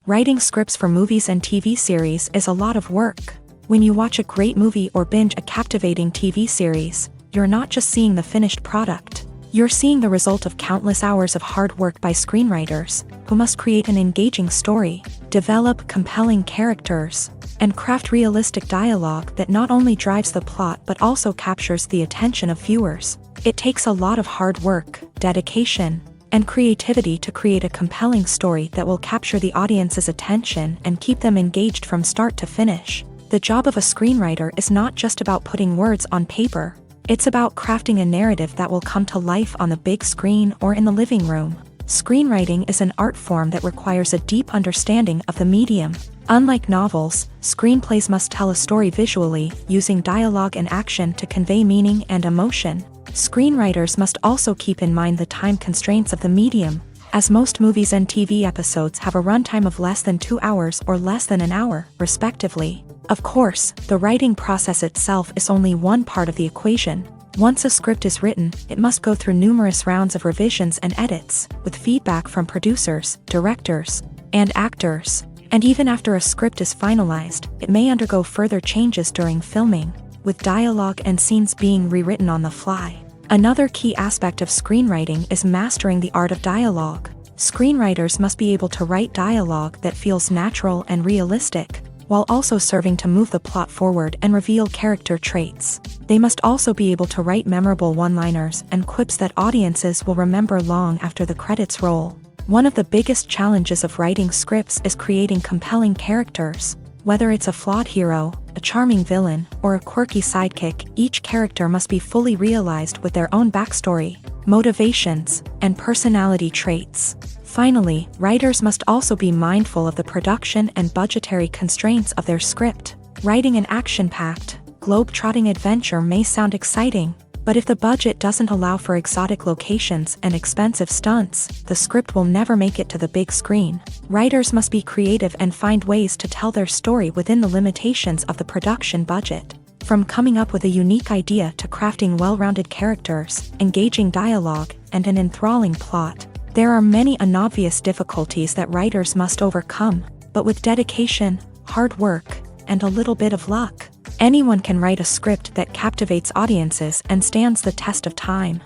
Writing scripts for movies and TV series is a lot of work. When you watch a great movie or binge a captivating TV series, you're not just seeing the finished product. You're seeing the result of countless hours of hard work by screenwriters, who must create an engaging story, develop compelling characters, and craft realistic dialogue that not only drives the plot but also captures the attention of viewers. It takes a lot of hard work, dedication, and creativity to create a compelling story that will capture the audience's attention and keep them engaged from start to finish. The job of a screenwriter is not just about putting words on paper. It's about crafting a narrative that will come to life on the big screen or in the living room. Screenwriting is an art form that requires a deep understanding of the medium. Unlike novels, screenplays must tell a story visually, using dialogue and action to convey meaning and emotion. Screenwriters must also keep in mind the time constraints of the medium, as most movies and TV episodes have a runtime of less than 2 hours or less than an hour, respectively. Of course, the writing process itself is only one part of the equation. Once a script is written, it must go through numerous rounds of revisions and edits, with feedback from producers, directors, and actors. And even after a script is finalized, it may undergo further changes during filming, with dialogue and scenes being rewritten on the fly. Another key aspect of screenwriting is mastering the art of dialogue. Screenwriters must be able to write dialogue that feels natural and realistic, while also serving to move the plot forward and reveal character traits. They must also be able to write memorable one-liners and quips that audiences will remember long after the credits roll. One of the biggest challenges of writing scripts is creating compelling characters. Whether it's a flawed hero, a charming villain, or a quirky sidekick, each character must be fully realized with their own backstory, motivations, and personality traits. Finally, writers must also be mindful of the production and budgetary constraints of their script. Writing an action-packed, globe-trotting adventure may sound exciting, but if the budget doesn't allow for exotic locations and expensive stunts, the script will never make it to the big screen. Writers must be creative and find ways to tell their story within the limitations of the production budget. From coming up with a unique idea to crafting well-rounded characters, engaging dialogue, and an enthralling plot, there are many unobvious difficulties that writers must overcome, but with dedication, hard work, and a little bit of luck, anyone can write a script that captivates audiences and stands the test of time.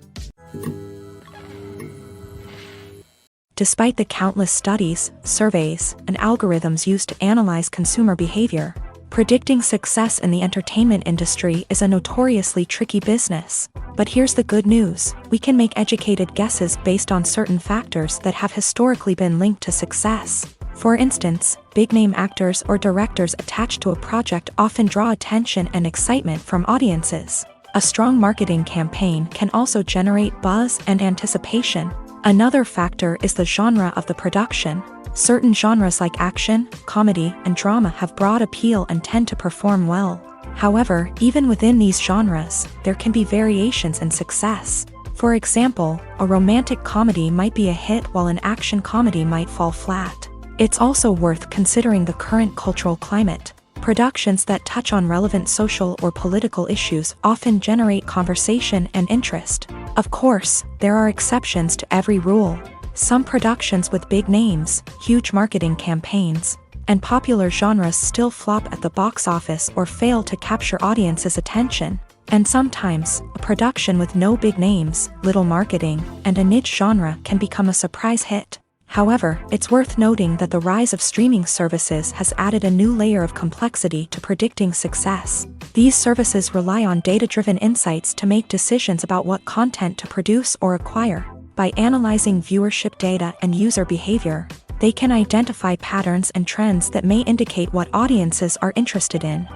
Despite the countless studies, surveys, and algorithms used to analyze consumer behavior, predicting success in the entertainment industry is a notoriously tricky business. But here's the good news: we can make educated guesses based on certain factors that have historically been linked to success. For instance, big-name actors or directors attached to a project often draw attention and excitement from audiences. A strong marketing campaign can also generate buzz and anticipation. Another factor is the genre of the production. Certain genres like action, comedy, and drama have broad appeal and tend to perform well. However, even within these genres, there can be variations in success. For example, a romantic comedy might be a hit while an action comedy might fall flat. It's also worth considering the current cultural climate. Productions that touch on relevant social or political issues often generate conversation and interest. Of course, there are exceptions to every rule. Some productions with big names, huge marketing campaigns, and popular genres still flop at the box office or fail to capture audiences' attention. And sometimes, a production with no big names, little marketing, and a niche genre can become a surprise hit. However, it's worth noting that the rise of streaming services has added a new layer of complexity to predicting success. These services rely on data-driven insights to make decisions about what content to produce or acquire. By analyzing viewership data and user behavior, they can identify patterns and trends that may indicate what audiences are interested in.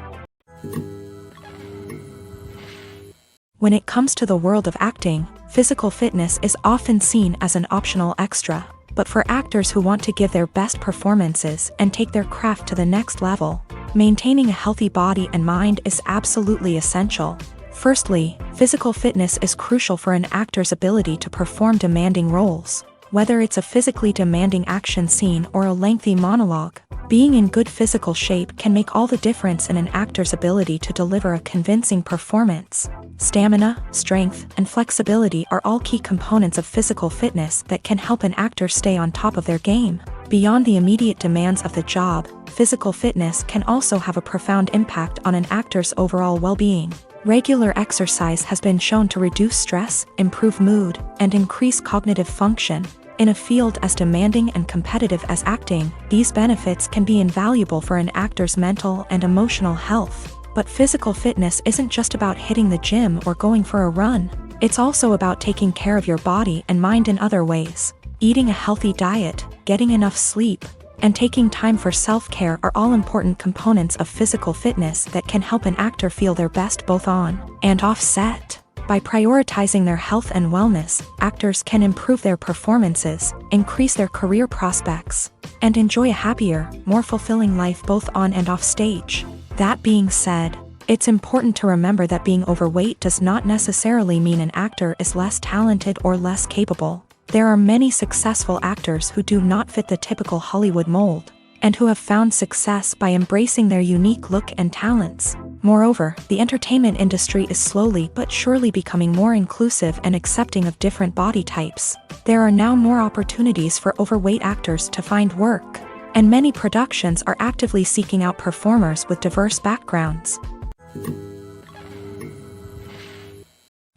When it comes to the world of acting, physical fitness is often seen as an optional extra. But for actors who want to give their best performances and take their craft to the next level, maintaining a healthy body and mind is absolutely essential. Firstly, physical fitness is crucial for an actor's ability to perform demanding roles. Whether it's a physically demanding action scene or a lengthy monologue, being in good physical shape can make all the difference in an actor's ability to deliver a convincing performance. Stamina, strength, and flexibility are all key components of physical fitness that can help an actor stay on top of their game. Beyond the immediate demands of the job, physical fitness can also have a profound impact on an actor's overall well-being. Regular exercise has been shown to reduce stress, improve mood, and increase cognitive function. In a field as demanding and competitive as acting, these benefits can be invaluable for an actor's mental and emotional health. But physical fitness isn't just about hitting the gym or going for a run. It's also about taking care of your body and mind in other ways. Eating a healthy diet, getting enough sleep, and taking time for self-care are all important components of physical fitness that can help an actor feel their best both on and off set. By prioritizing their health and wellness, actors can improve their performances, increase their career prospects, and enjoy a happier, more fulfilling life both on and off stage. That being said, it's important to remember that being overweight does not necessarily mean an actor is less talented or less capable. There are many successful actors who do not fit the typical Hollywood mold, and who have found success by embracing their unique look and talents. Moreover, the entertainment industry is slowly but surely becoming more inclusive and accepting of different body types. There are now more opportunities for overweight actors to find work, and many productions are actively seeking out performers with diverse backgrounds.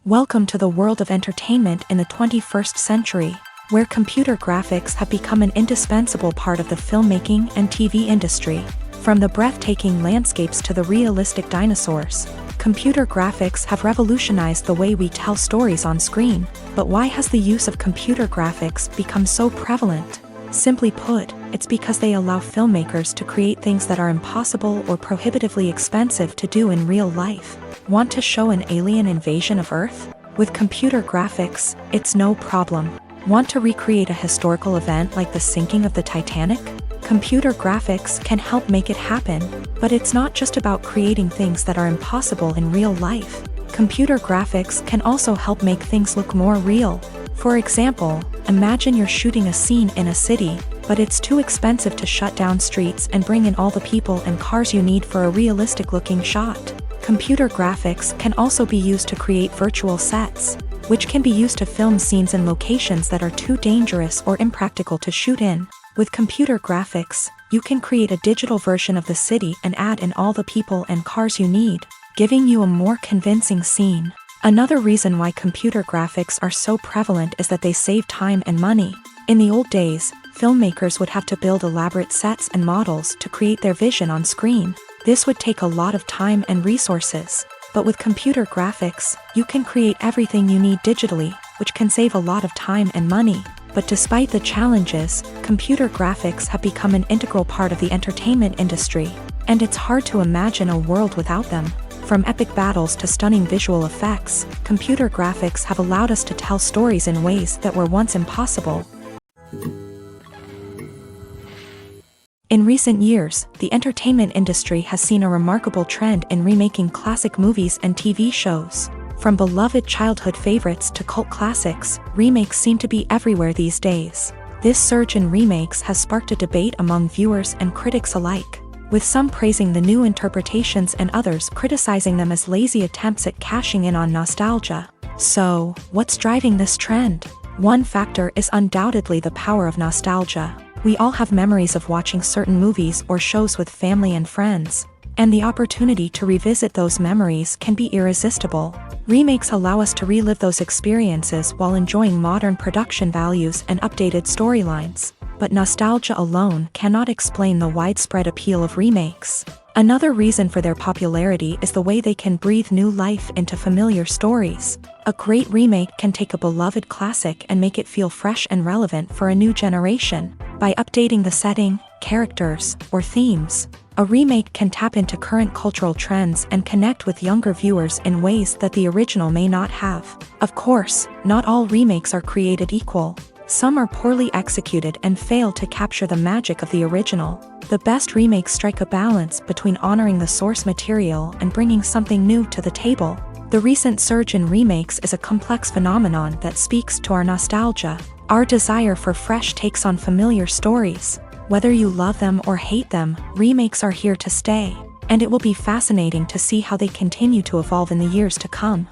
Welcome to the world of entertainment in the 21st century, where computer graphics have become an indispensable part of the filmmaking and TV industry. From the breathtaking landscapes to the realistic dinosaurs, computer graphics have revolutionized the way we tell stories on screen. But why has the use of computer graphics become so prevalent? Simply put, it's because they allow filmmakers to create things that are impossible or prohibitively expensive to do in real life. Want to show an alien invasion of Earth? With computer graphics, it's no problem. Want to recreate a historical event like the sinking of the Titanic? Computer graphics can help make it happen, but it's not just about creating things that are impossible in real life. Computer graphics can also help make things look more real. For example, imagine you're shooting a scene in a city, but it's too expensive to shut down streets and bring in all the people and cars you need for a realistic-looking shot. Computer graphics can also be used to create virtual sets, which can be used to film scenes in locations that are too dangerous or impractical to shoot in. With computer graphics, you can create a digital version of the city and add in all the people and cars you need, giving you a more convincing scene. Another reason why computer graphics are so prevalent is that they save time and money. In the old days, filmmakers would have to build elaborate sets and models to create their vision on screen. This would take a lot of time and resources. But with computer graphics, you can create everything you need digitally, which can save a lot of time and money. But despite the challenges, computer graphics have become an integral part of the entertainment industry, and it's hard to imagine a world without them. From epic battles to stunning visual effects, computer graphics have allowed us to tell stories in ways that were once impossible. In recent years, the entertainment industry has seen a remarkable trend in remaking classic movies and TV shows. From beloved childhood favorites to cult classics, remakes seem to be everywhere these days. This surge in remakes has sparked a debate among viewers and critics alike, with some praising the new interpretations and others criticizing them as lazy attempts at cashing in on nostalgia. So, what's driving this trend? One factor is undoubtedly the power of nostalgia. We all have memories of watching certain movies or shows with family and friends, and the opportunity to revisit those memories can be irresistible. Remakes allow us to relive those experiences while enjoying modern production values and updated storylines. But nostalgia alone cannot explain the widespread appeal of remakes. Another reason for their popularity is the way they can breathe new life into familiar stories. A great remake can take a beloved classic and make it feel fresh and relevant for a new generation. By updating the setting, characters, or themes, a remake can tap into current cultural trends and connect with younger viewers in ways that the original may not have. Of course, not all remakes are created equal. Some are poorly executed and fail to capture the magic of the original. The best remakes strike a balance between honoring the source material and bringing something new to the table. The recent surge in remakes is a complex phenomenon that speaks to our nostalgia, our desire for fresh takes on familiar stories. Whether you love them or hate them, remakes are here to stay, and it will be fascinating to see how they continue to evolve in the years to come.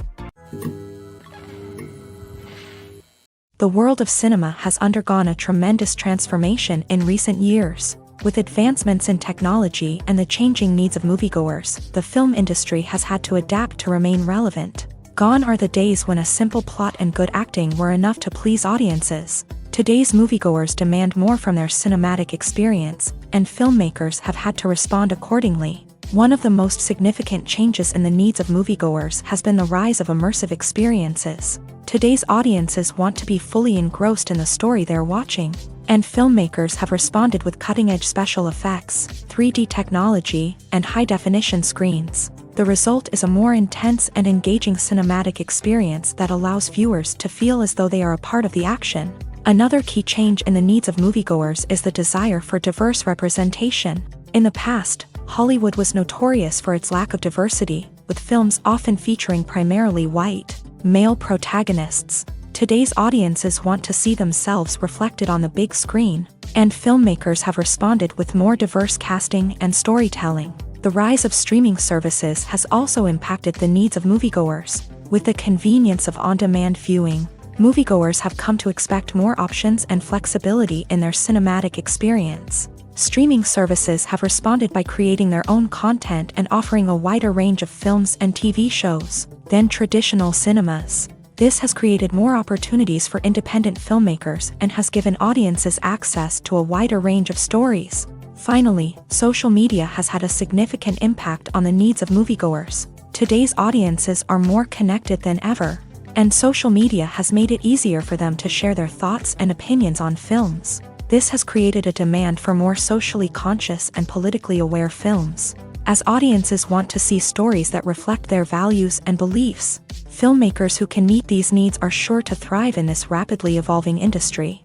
The world of cinema has undergone a tremendous transformation in recent years. With advancements in technology and the changing needs of moviegoers, the film industry has had to adapt to remain relevant. Gone are the days when a simple plot and good acting were enough to please audiences. Today's moviegoers demand more from their cinematic experience, and filmmakers have had to respond accordingly. One of the most significant changes in the needs of moviegoers has been the rise of immersive experiences. Today's audiences want to be fully engrossed in the story they're watching, and filmmakers have responded with cutting-edge special effects, 3D technology, and high-definition screens. The result is a more intense and engaging cinematic experience that allows viewers to feel as though they are a part of the action. Another key change in the needs of moviegoers is the desire for diverse representation. In the past, Hollywood was notorious for its lack of diversity, with films often featuring primarily white, male protagonists. Today's audiences want to see themselves reflected on the big screen, and filmmakers have responded with more diverse casting and storytelling. The rise of streaming services has also impacted the needs of moviegoers. With the convenience of on-demand viewing, moviegoers have come to expect more options and flexibility in their cinematic experience. Streaming services have responded by creating their own content and offering a wider range of films and TV shows than traditional cinemas. This has created more opportunities for independent filmmakers and has given audiences access to a wider range of stories. Finally, social media has had a significant impact on the needs of moviegoers. Today's audiences are more connected than ever, and social media has made it easier for them to share their thoughts and opinions on films. This has created a demand for more socially conscious and politically aware films. As audiences want to see stories that reflect their values and beliefs, filmmakers who can meet these needs are sure to thrive in this rapidly evolving industry.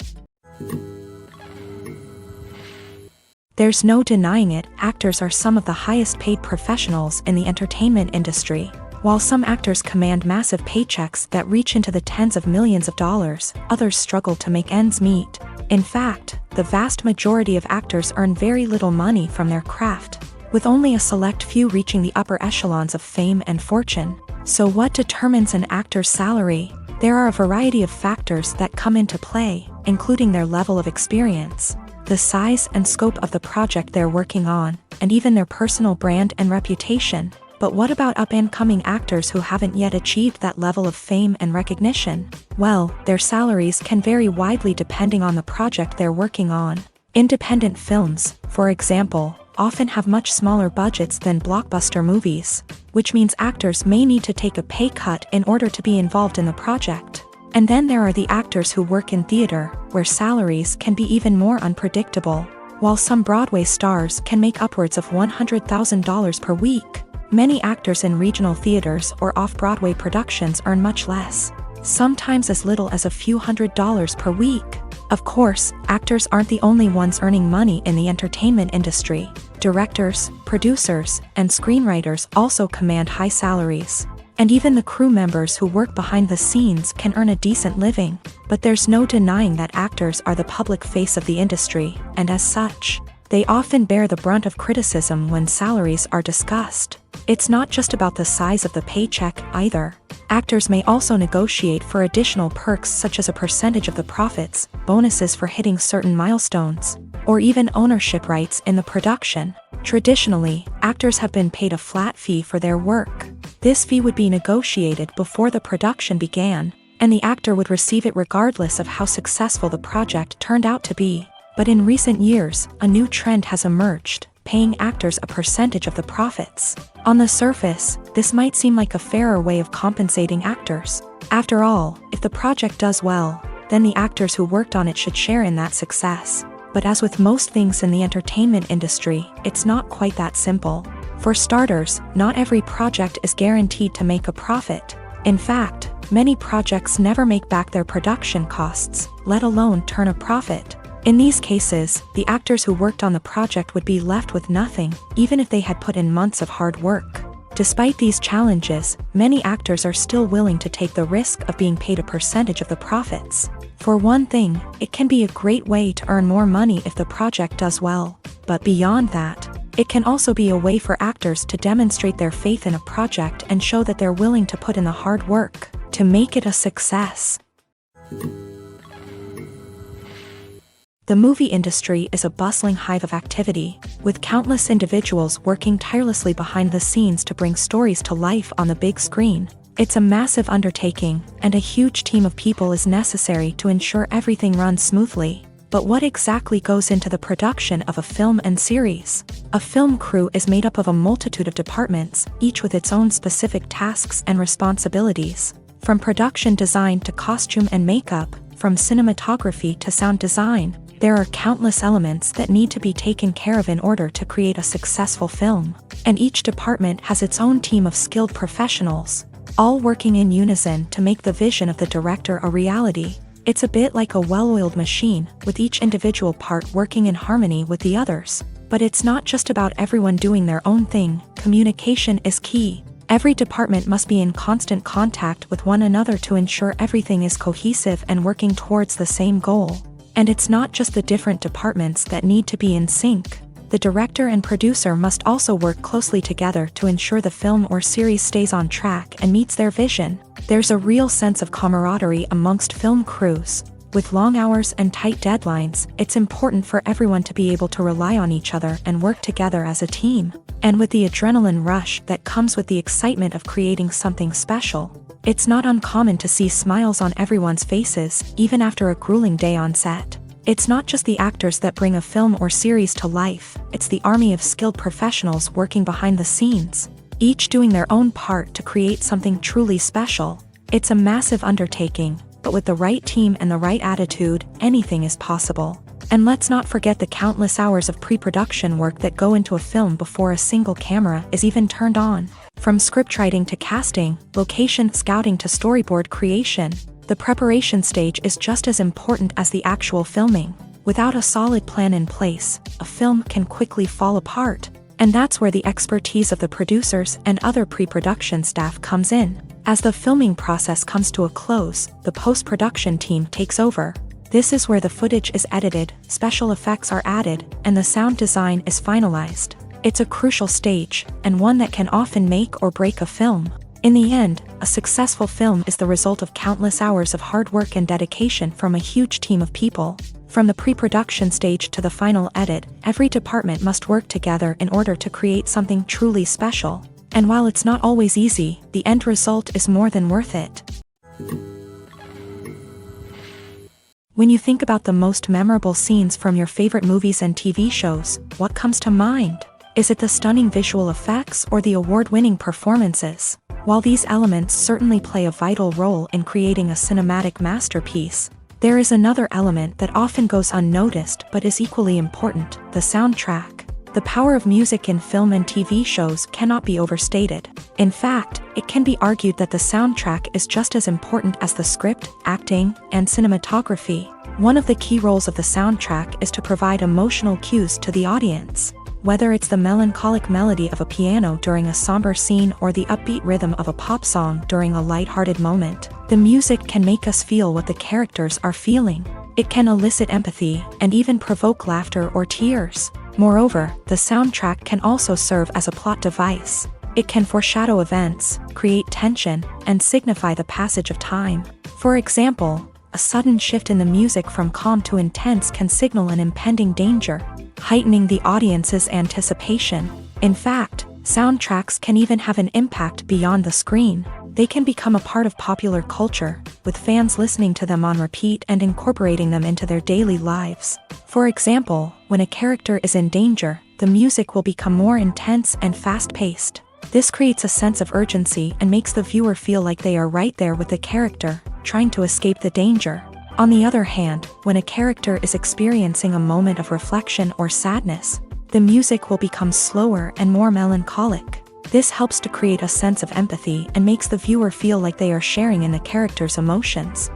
There's no denying it, actors are some of the highest paid professionals in the entertainment industry. While some actors command massive paychecks that reach into the tens of millions of dollars, others struggle to make ends meet. In fact, the vast majority of actors earn very little money from their craft, with only a select few reaching the upper echelons of fame and fortune. So what determines an actor's salary? There are a variety of factors that come into play, including their level of experience, the size and scope of the project they're working on, and even their personal brand and reputation. But what about up-and-coming actors who haven't yet achieved that level of fame and recognition? Well, their salaries can vary widely depending on the project they're working on. Independent films, for example, often have much smaller budgets than blockbuster movies, which means actors may need to take a pay cut in order to be involved in the project. And then there are the actors who work in theater, where salaries can be even more unpredictable. While some Broadway stars can make upwards of $100,000 per week, many actors in regional theaters or off-Broadway productions earn much less, sometimes as little as a few $100s per week. Of course, actors aren't the only ones earning money in the entertainment industry. Directors, producers, and screenwriters also command high salaries. And even the crew members who work behind the scenes can earn a decent living. But there's no denying that actors are the public face of the industry, and as such, they often bear the brunt of criticism when salaries are discussed. It's not just about the size of the paycheck, either. Actors may also negotiate for additional perks such as a percentage of the profits, bonuses for hitting certain milestones, or even ownership rights in the production. Traditionally, actors have been paid a flat fee for their work. This fee would be negotiated before the production began, and the actor would receive it regardless of how successful the project turned out to be. But in recent years, a new trend has emerged, paying actors a percentage of the profits. On the surface, this might seem like a fairer way of compensating actors. After all, if the project does well, then the actors who worked on it should share in that success. But as with most things in the entertainment industry, it's not quite that simple. For starters, not every project is guaranteed to make a profit. In fact, many projects never make back their production costs, let alone turn a profit. In these cases, the actors who worked on the project would be left with nothing, even if they had put in months of hard work. Despite these challenges, many actors are still willing to take the risk of being paid a percentage of the profits. For one thing, it can be a great way to earn more money if the project does well. But beyond that, it can also be a way for actors to demonstrate their faith in a project and show that they're willing to put in the hard work to make it a success. The movie industry is a bustling hive of activity, with countless individuals working tirelessly behind the scenes to bring stories to life on the big screen. It's a massive undertaking, and a huge team of people is necessary to ensure everything runs smoothly. But what exactly goes into the production of a film and series? A film crew is made up of a multitude of departments, each with its own specific tasks and responsibilities. From production design to costume and makeup, from cinematography to sound design, there are countless elements that need to be taken care of in order to create a successful film. And each department has its own team of skilled professionals, all working in unison to make the vision of the director a reality. It's a bit like a well-oiled machine, with each individual part working in harmony with the others. But it's not just about everyone doing their own thing. Communication is key. Every department must be in constant contact with one another to ensure everything is cohesive and working towards the same goal. And it's not just the different departments that need to be in sync. The director and producer must also work closely together to ensure the film or series stays on track and meets their vision. There's a real sense of camaraderie amongst film crews. With long hours and tight deadlines, it's important for everyone to be able to rely on each other and work together as a team. And with the adrenaline rush that comes with the excitement of creating something special, it's not uncommon to see smiles on everyone's faces, even after a grueling day on set. It's not just the actors that bring a film or series to life, it's the army of skilled professionals working behind the scenes, each doing their own part to create something truly special. It's a massive undertaking, but with the right team and the right attitude, anything is possible. And let's not forget the countless hours of pre-production work that go into a film before a single camera is even turned on. From scriptwriting to casting, location scouting to storyboard creation, the preparation stage is just as important as the actual filming. Without a solid plan in place, a film can quickly fall apart. And that's where the expertise of the producers and other pre-production staff comes in. As the filming process comes to a close, the post-production team takes over. This is where the footage is edited, special effects are added, and the sound design is finalized. It's a crucial stage, and one that can often make or break a film. In the end, a successful film is the result of countless hours of hard work and dedication from a huge team of people. From the pre-production stage to the final edit, every department must work together in order to create something truly special. And while it's not always easy, the end result is more than worth it. When you think about the most memorable scenes from your favorite movies and TV shows, what comes to mind? Is it the stunning visual effects or the award-winning performances? While these elements certainly play a vital role in creating a cinematic masterpiece, there is another element that often goes unnoticed but is equally important: the soundtrack. The power of music in film and TV shows cannot be overstated. In fact, it can be argued that the soundtrack is just as important as the script, acting, and cinematography. One of the key roles of the soundtrack is to provide emotional cues to the audience. Whether it's the melancholic melody of a piano during a somber scene or the upbeat rhythm of a pop song during a light-hearted moment, the music can make us feel what the characters are feeling. It can elicit empathy and even provoke laughter or tears. Moreover, the soundtrack can also serve as a plot device. It can foreshadow events, create tension, and signify the passage of time. For example, a sudden shift in the music from calm to intense can signal an impending danger, heightening the audience's anticipation. In fact, soundtracks can even have an impact beyond the screen. They can become a part of popular culture, with fans listening to them on repeat and incorporating them into their daily lives. For example, when a character is in danger, the music will become more intense and fast-paced. This creates a sense of urgency and makes the viewer feel like they are right there with the character, trying to escape the danger. On the other hand, when a character is experiencing a moment of reflection or sadness, the music will become slower and more melancholic. This helps to create a sense of empathy and makes the viewer feel like they are sharing in the character's emotions.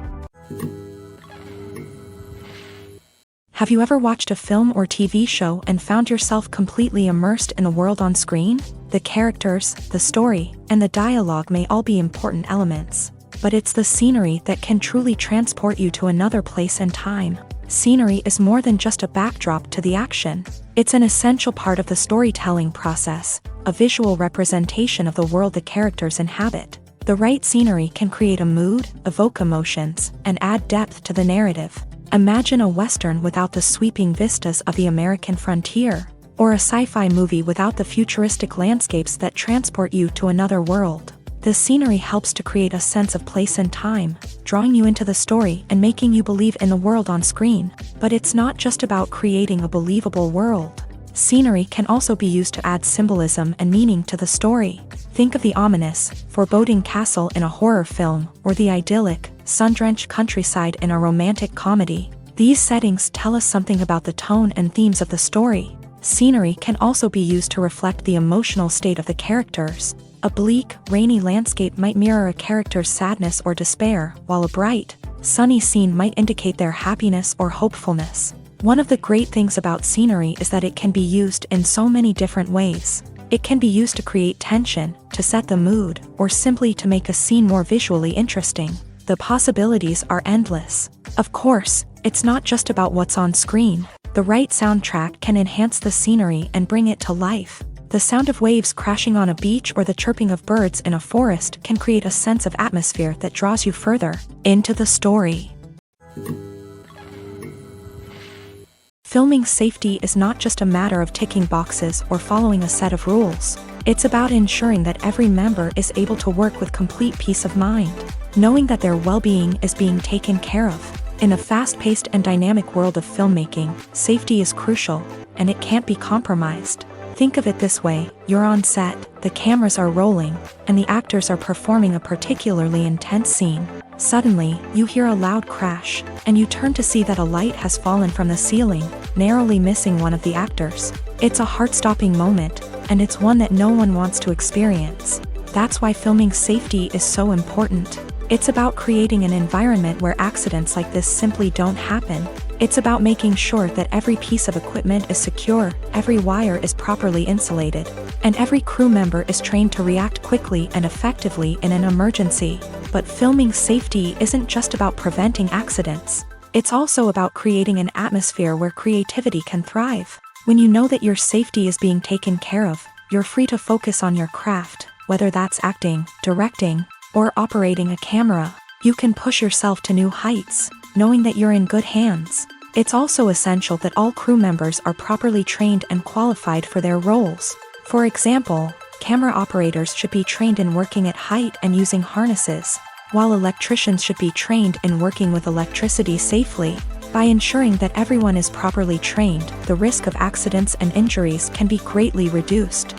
Have you ever watched a film or TV show and found yourself completely immersed in the world on screen? The characters, the story, and the dialogue may all be important elements, but it's the scenery that can truly transport you to another place and time. Scenery is more than just a backdrop to the action. It's an essential part of the storytelling process, a visual representation of the world the characters inhabit. The right scenery can create a mood, evoke emotions, and add depth to the narrative. Imagine a Western without the sweeping vistas of the American frontier, or a sci-fi movie without the futuristic landscapes that transport you to another world. The scenery helps to create a sense of place and time, drawing you into the story and making you believe in the world on screen. But it's not just about creating a believable world. Scenery can also be used to add symbolism and meaning to the story. Think of the ominous, foreboding castle in a horror film, or the idyllic, sun-drenched countryside in a romantic comedy. These settings tell us something about the tone and themes of the story. Scenery can also be used to reflect the emotional state of the characters. A bleak, rainy landscape might mirror a character's sadness or despair, while a bright, sunny scene might indicate their happiness or hopefulness. One of the great things about scenery is that it can be used in so many different ways. It can be used to create tension, to set the mood, or simply to make a scene more visually interesting. The possibilities are endless. Of course, it's not just about what's on screen. The right soundtrack can enhance the scenery and bring it to life. The sound of waves crashing on a beach or the chirping of birds in a forest can create a sense of atmosphere that draws you further into the story. Filming safety is not just a matter of ticking boxes or following a set of rules. It's about ensuring that every member is able to work with complete peace of mind, knowing that their well-being is being taken care of. In a fast-paced and dynamic world of filmmaking, safety is crucial, and it can't be compromised. Think of it this way: you're on set, the cameras are rolling, and the actors are performing a particularly intense scene. Suddenly, you hear a loud crash, and you turn to see that a light has fallen from the ceiling, narrowly missing one of the actors. It's a heart-stopping moment, and it's one that no one wants to experience. That's why filming safety is so important. It's about creating an environment where accidents like this simply don't happen. It's about making sure that every piece of equipment is secure, every wire is properly insulated, and every crew member is trained to react quickly and effectively in an emergency. But filming safety isn't just about preventing accidents. It's also about creating an atmosphere where creativity can thrive. When you know that your safety is being taken care of, you're free to focus on your craft, whether that's acting, directing, or operating a camera. You can push yourself to new heights, knowing that you're in good hands. It's also essential that all crew members are properly trained and qualified for their roles. For example, camera operators should be trained in working at height and using harnesses, while electricians should be trained in working with electricity safely. By ensuring that everyone is properly trained, the risk of accidents and injuries can be greatly reduced.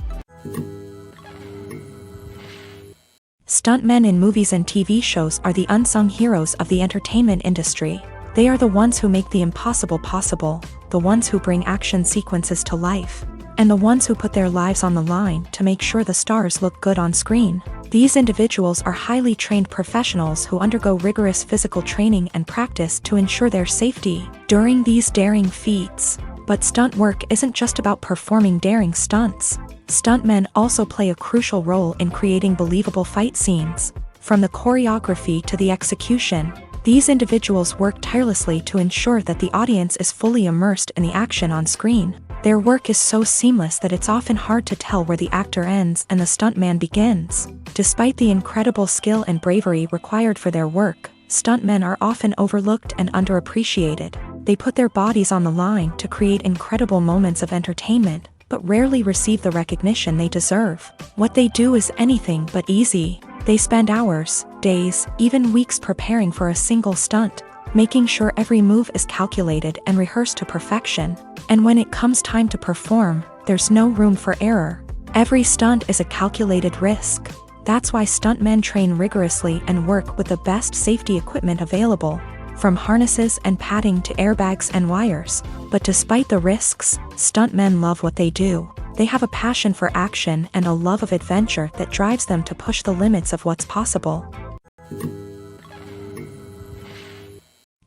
Stuntmen in movies and TV shows are the unsung heroes of the entertainment industry. They are the ones who make the impossible possible, the ones who bring action sequences to life, and the ones who put their lives on the line to make sure the stars look good on screen. These individuals are highly trained professionals who undergo rigorous physical training and practice to ensure their safety during these daring feats. But stunt work isn't just about performing daring stunts. Stuntmen also play a crucial role in creating believable fight scenes. From the choreography to the execution, these individuals work tirelessly to ensure that the audience is fully immersed in the action on screen. Their work is so seamless that it's often hard to tell where the actor ends and the stuntman begins. Despite the incredible skill and bravery required for their work, Stuntmen are often overlooked and underappreciated. They put their bodies on the line to create incredible moments of entertainment, but rarely receive the recognition they deserve. What they do is anything but easy. They spend hours, days, even weeks preparing for a single stunt, making sure every move is calculated and rehearsed to perfection. And when it comes time to perform, there's no room for error. Every stunt is a calculated risk. That's why stuntmen train rigorously and work with the best safety equipment available, from harnesses and padding to airbags and wires. But despite the risks, stuntmen love what they do. They have a passion for action and a love of adventure that drives them to push the limits of what's possible.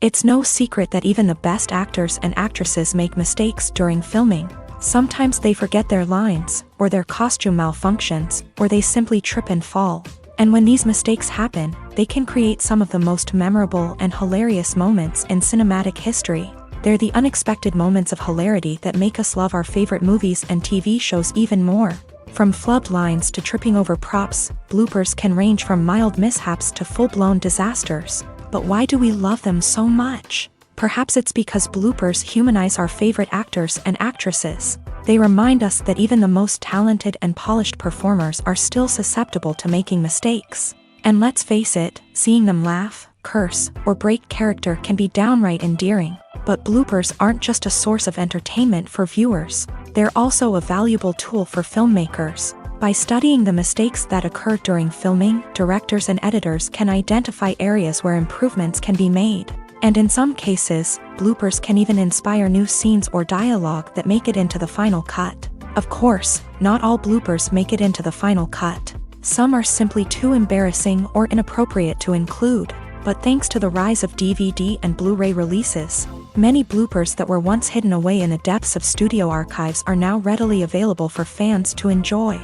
It's no secret that even the best actors and actresses make mistakes during filming. Sometimes they forget their lines, or their costume malfunctions, or they simply trip and fall. And when these mistakes happen, they can create some of the most memorable and hilarious moments in cinematic history. They're the unexpected moments of hilarity that make us love our favorite movies and TV shows even more. From flubbed lines to tripping over props, bloopers can range from mild mishaps to full-blown disasters. But why do we love them so much? Perhaps it's because bloopers humanize our favorite actors and actresses. They remind us that even the most talented and polished performers are still susceptible to making mistakes. And let's face it, seeing them laugh, curse, or break character can be downright endearing. But bloopers aren't just a source of entertainment for viewers. They're also a valuable tool for filmmakers. By studying the mistakes that occur during filming, directors and editors can identify areas where improvements can be made. And in some cases, bloopers can even inspire new scenes or dialogue that make it into the final cut. Of course, not all bloopers make it into the final cut. Some are simply too embarrassing or inappropriate to include. But thanks to the rise of DVD and Blu-ray releases, many bloopers that were once hidden away in the depths of studio archives are now readily available for fans to enjoy.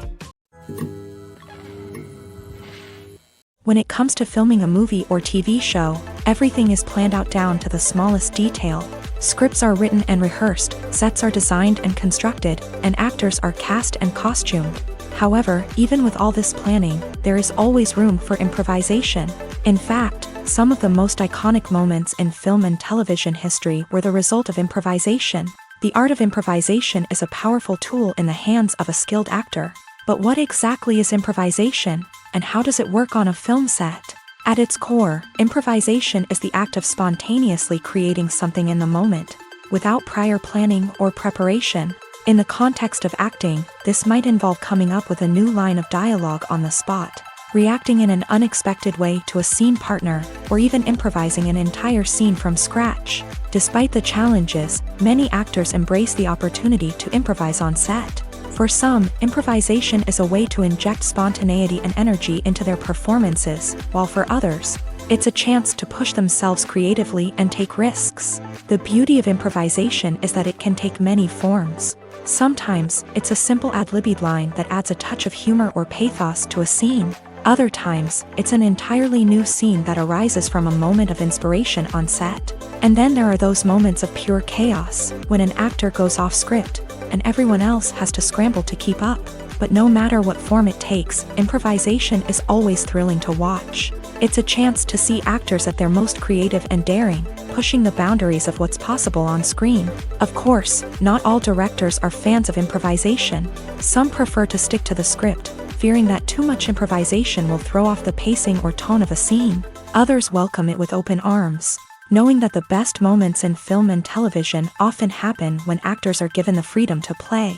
When it comes to filming a movie or TV show, everything is planned out down to the smallest detail. Scripts are written and rehearsed, sets are designed and constructed, and actors are cast and costumed. However, even with all this planning, there is always room for improvisation. In fact, some of the most iconic moments in film and television history were the result of improvisation. The art of improvisation is a powerful tool in the hands of a skilled actor. But what exactly is improvisation, and how does it work on a film set? At its core, improvisation is the act of spontaneously creating something in the moment, without prior planning or preparation. In the context of acting, this might involve coming up with a new line of dialogue on the spot, reacting in an unexpected way to a scene partner, or even improvising an entire scene from scratch. Despite the challenges, many actors embrace the opportunity to improvise on set. For some, improvisation is a way to inject spontaneity and energy into their performances, while for others, it's a chance to push themselves creatively and take risks. The beauty of improvisation is that it can take many forms. Sometimes, it's a simple ad-libbed line that adds a touch of humor or pathos to a scene. Other times, it's an entirely new scene that arises from a moment of inspiration on set. And then there are those moments of pure chaos, when an actor goes off script, and everyone else has to scramble to keep up. But no matter what form it takes, improvisation is always thrilling to watch. It's a chance to see actors at their most creative and daring, pushing the boundaries of what's possible on screen. Of course, not all directors are fans of improvisation. Some prefer to stick to the script, fearing that too much improvisation will throw off the pacing or tone of a scene. Others welcome it with open arms, knowing that the best moments in film and television often happen when actors are given the freedom to play.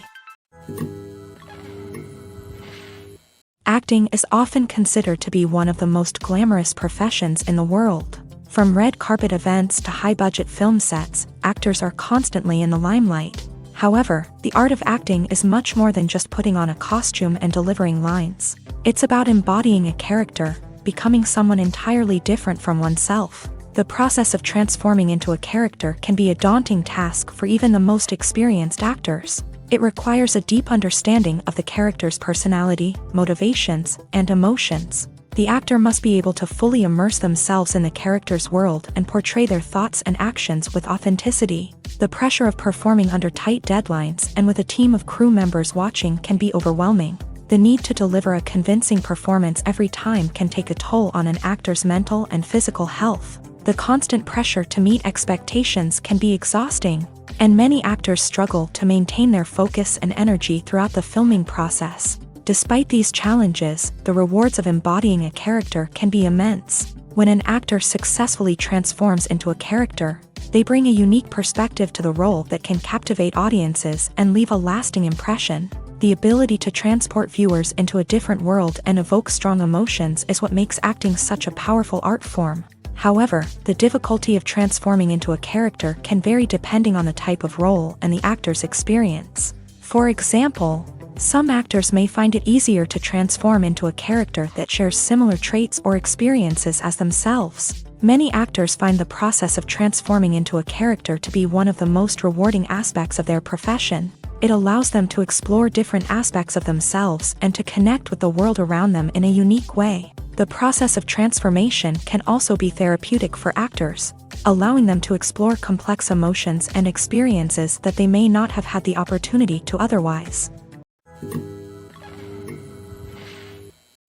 Acting is often considered to be one of the most glamorous professions in the world. From red carpet events to high-budget film sets, actors are constantly in the limelight. However, the art of acting is much more than just putting on a costume and delivering lines. It's about embodying a character, becoming someone entirely different from oneself. The process of transforming into a character can be a daunting task for even the most experienced actors. It requires a deep understanding of the character's personality, motivations, and emotions. The actor must be able to fully immerse themselves in the character's world and portray their thoughts and actions with authenticity. The pressure of performing under tight deadlines and with a team of crew members watching can be overwhelming. The need to deliver a convincing performance every time can take a toll on an actor's mental and physical health. The constant pressure to meet expectations can be exhausting, and many actors struggle to maintain their focus and energy throughout the filming process. Despite these challenges, the rewards of embodying a character can be immense. When an actor successfully transforms into a character, they bring a unique perspective to the role that can captivate audiences and leave a lasting impression. The ability to transport viewers into a different world and evoke strong emotions is what makes acting such a powerful art form. However, the difficulty of transforming into a character can vary depending on the type of role and the actor's experience. For example, some actors may find it easier to transform into a character that shares similar traits or experiences as themselves. Many actors find the process of transforming into a character to be one of the most rewarding aspects of their profession. It allows them to explore different aspects of themselves and to connect with the world around them in a unique way. The process of transformation can also be therapeutic for actors, allowing them to explore complex emotions and experiences that they may not have had the opportunity to otherwise.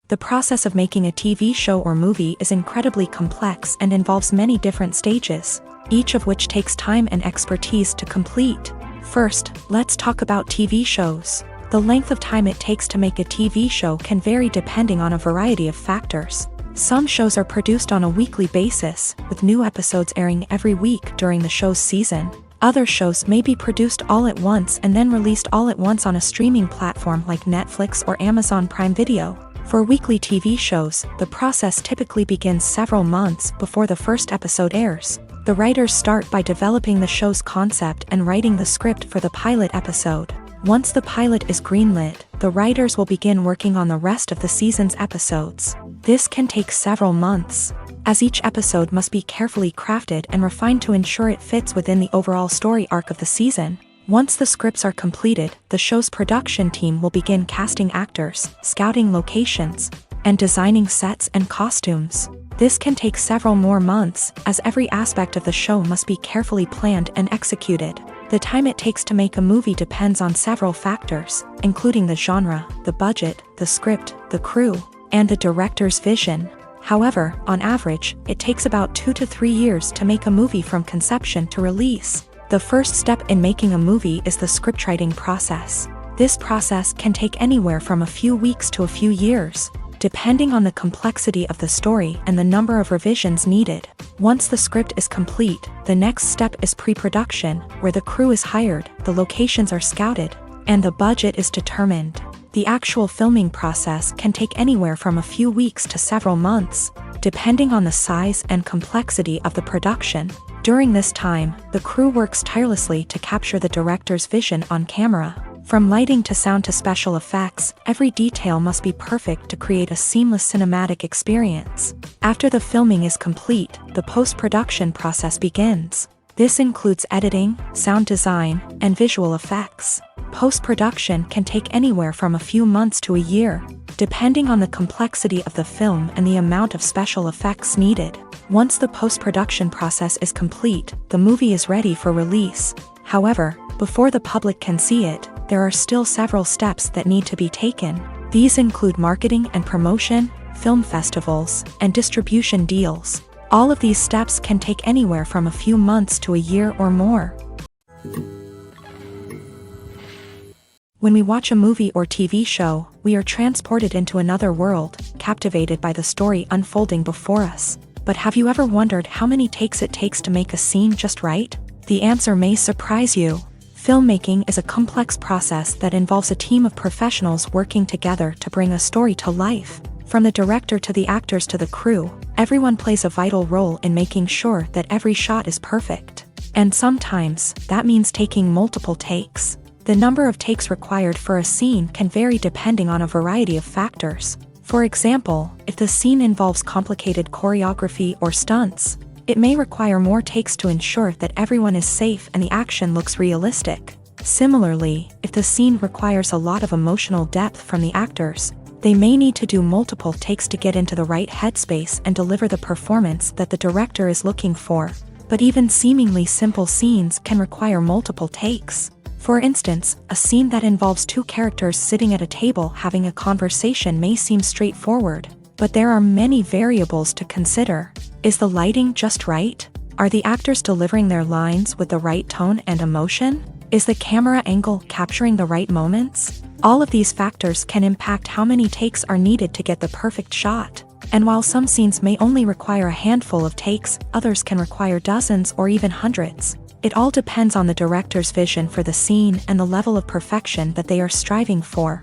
The process of making a TV show or movie is incredibly complex and involves many different stages, each of which takes time and expertise to complete. First, let's talk about TV shows. The length of time it takes to make a TV show can vary depending on a variety of factors. Some shows are produced on a weekly basis, with new episodes airing every week during the show's season. Other shows may be produced all at once and then released all at once on a streaming platform like Netflix or Amazon Prime Video. For weekly TV shows, the process typically begins several months before the first episode airs. The writers start by developing the show's concept and writing the script for the pilot episode. Once the pilot is greenlit, the writers will begin working on the rest of the season's episodes. This can take several months, as each episode must be carefully crafted and refined to ensure it fits within the overall story arc of the season. Once the scripts are completed, the show's production team will begin casting actors, scouting locations, and designing sets and costumes. This can take several more months, as every aspect of the show must be carefully planned and executed. The time it takes to make a movie depends on several factors, including the genre, the budget, the script, the crew, and the director's vision. However, on average, it takes about 2 to 3 years to make a movie from conception to release. The first step in making a movie is the scriptwriting process. This process can take anywhere from a few weeks to a few years, depending on the complexity of the story and the number of revisions needed. Once the script is complete, the next step is pre-production, where the crew is hired, the locations are scouted, and the budget is determined. The actual filming process can take anywhere from a few weeks to several months, depending on the size and complexity of the production. During this time, the crew works tirelessly to capture the director's vision on camera. From lighting to sound to special effects, every detail must be perfect to create a seamless cinematic experience. After the filming is complete, the post-production process begins. This includes editing, sound design, and visual effects. Post-production can take anywhere from a few months to a year, depending on the complexity of the film and the amount of special effects needed. Once the post-production process is complete, the movie is ready for release. However, before the public can see it, there are still several steps that need to be taken. These include marketing and promotion, film festivals, and distribution deals. All of these steps can take anywhere from a few months to a year or more. When we watch a movie or TV show, we are transported into another world, captivated by the story unfolding before us. But have you ever wondered how many takes it takes to make a scene just right? The answer may surprise you. Filmmaking is a complex process that involves a team of professionals working together to bring a story to life. From the director to the actors to the crew, everyone plays a vital role in making sure that every shot is perfect. And sometimes, that means taking multiple takes. The number of takes required for a scene can vary depending on a variety of factors. For example, if the scene involves complicated choreography or stunts, it may require more takes to ensure that everyone is safe and the action looks realistic. Similarly, if the scene requires a lot of emotional depth from the actors, they may need to do multiple takes to get into the right headspace and deliver the performance that the director is looking for. But even seemingly simple scenes can require multiple takes. For instance, a scene that involves two characters sitting at a table having a conversation may seem straightforward, but there are many variables to consider. Is the lighting just right? Are the actors delivering their lines with the right tone and emotion? Is the camera angle capturing the right moments? All of these factors can impact how many takes are needed to get the perfect shot. And while some scenes may only require a handful of takes, others can require dozens or even hundreds. It all depends on the director's vision for the scene and the level of perfection that they are striving for.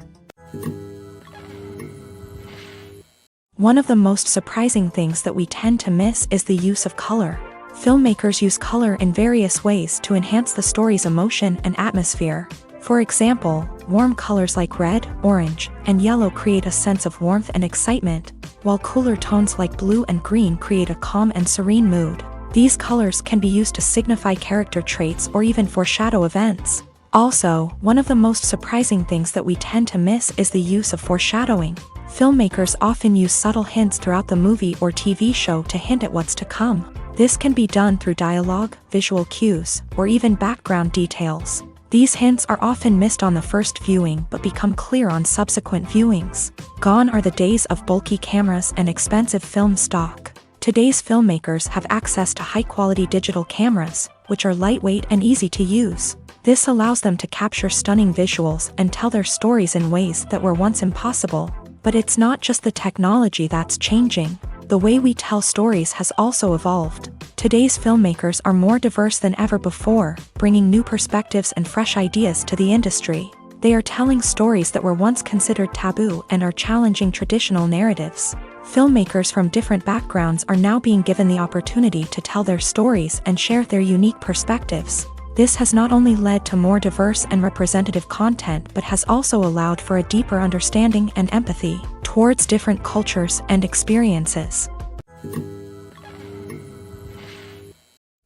One of the most surprising things that we tend to miss is the use of color. Filmmakers use color in various ways to enhance the story's emotion and atmosphere. For example, warm colors like red, orange, and yellow create a sense of warmth and excitement, while cooler tones like blue and green create a calm and serene mood. These colors can be used to signify character traits or even foreshadow events. Also, one of the most surprising things that we tend to miss is the use of foreshadowing. Filmmakers often use subtle hints throughout the movie or TV show to hint at what's to come. This can be done through dialogue, visual cues, or even background details. These hints are often missed on the first viewing but become clear on subsequent viewings. Gone are the days of bulky cameras and expensive film stock. Today's filmmakers have access to high-quality digital cameras, which are lightweight and easy to use. This allows them to capture stunning visuals and tell their stories in ways that were once impossible. But it's not just the technology that's changing. The way we tell stories has also evolved. Today's filmmakers are more diverse than ever before, bringing new perspectives and fresh ideas to the industry. They are telling stories that were once considered taboo and are challenging traditional narratives. Filmmakers from different backgrounds are now being given the opportunity to tell their stories and share their unique perspectives. This has not only led to more diverse and representative content but has also allowed for a deeper understanding and empathy towards different cultures and experiences.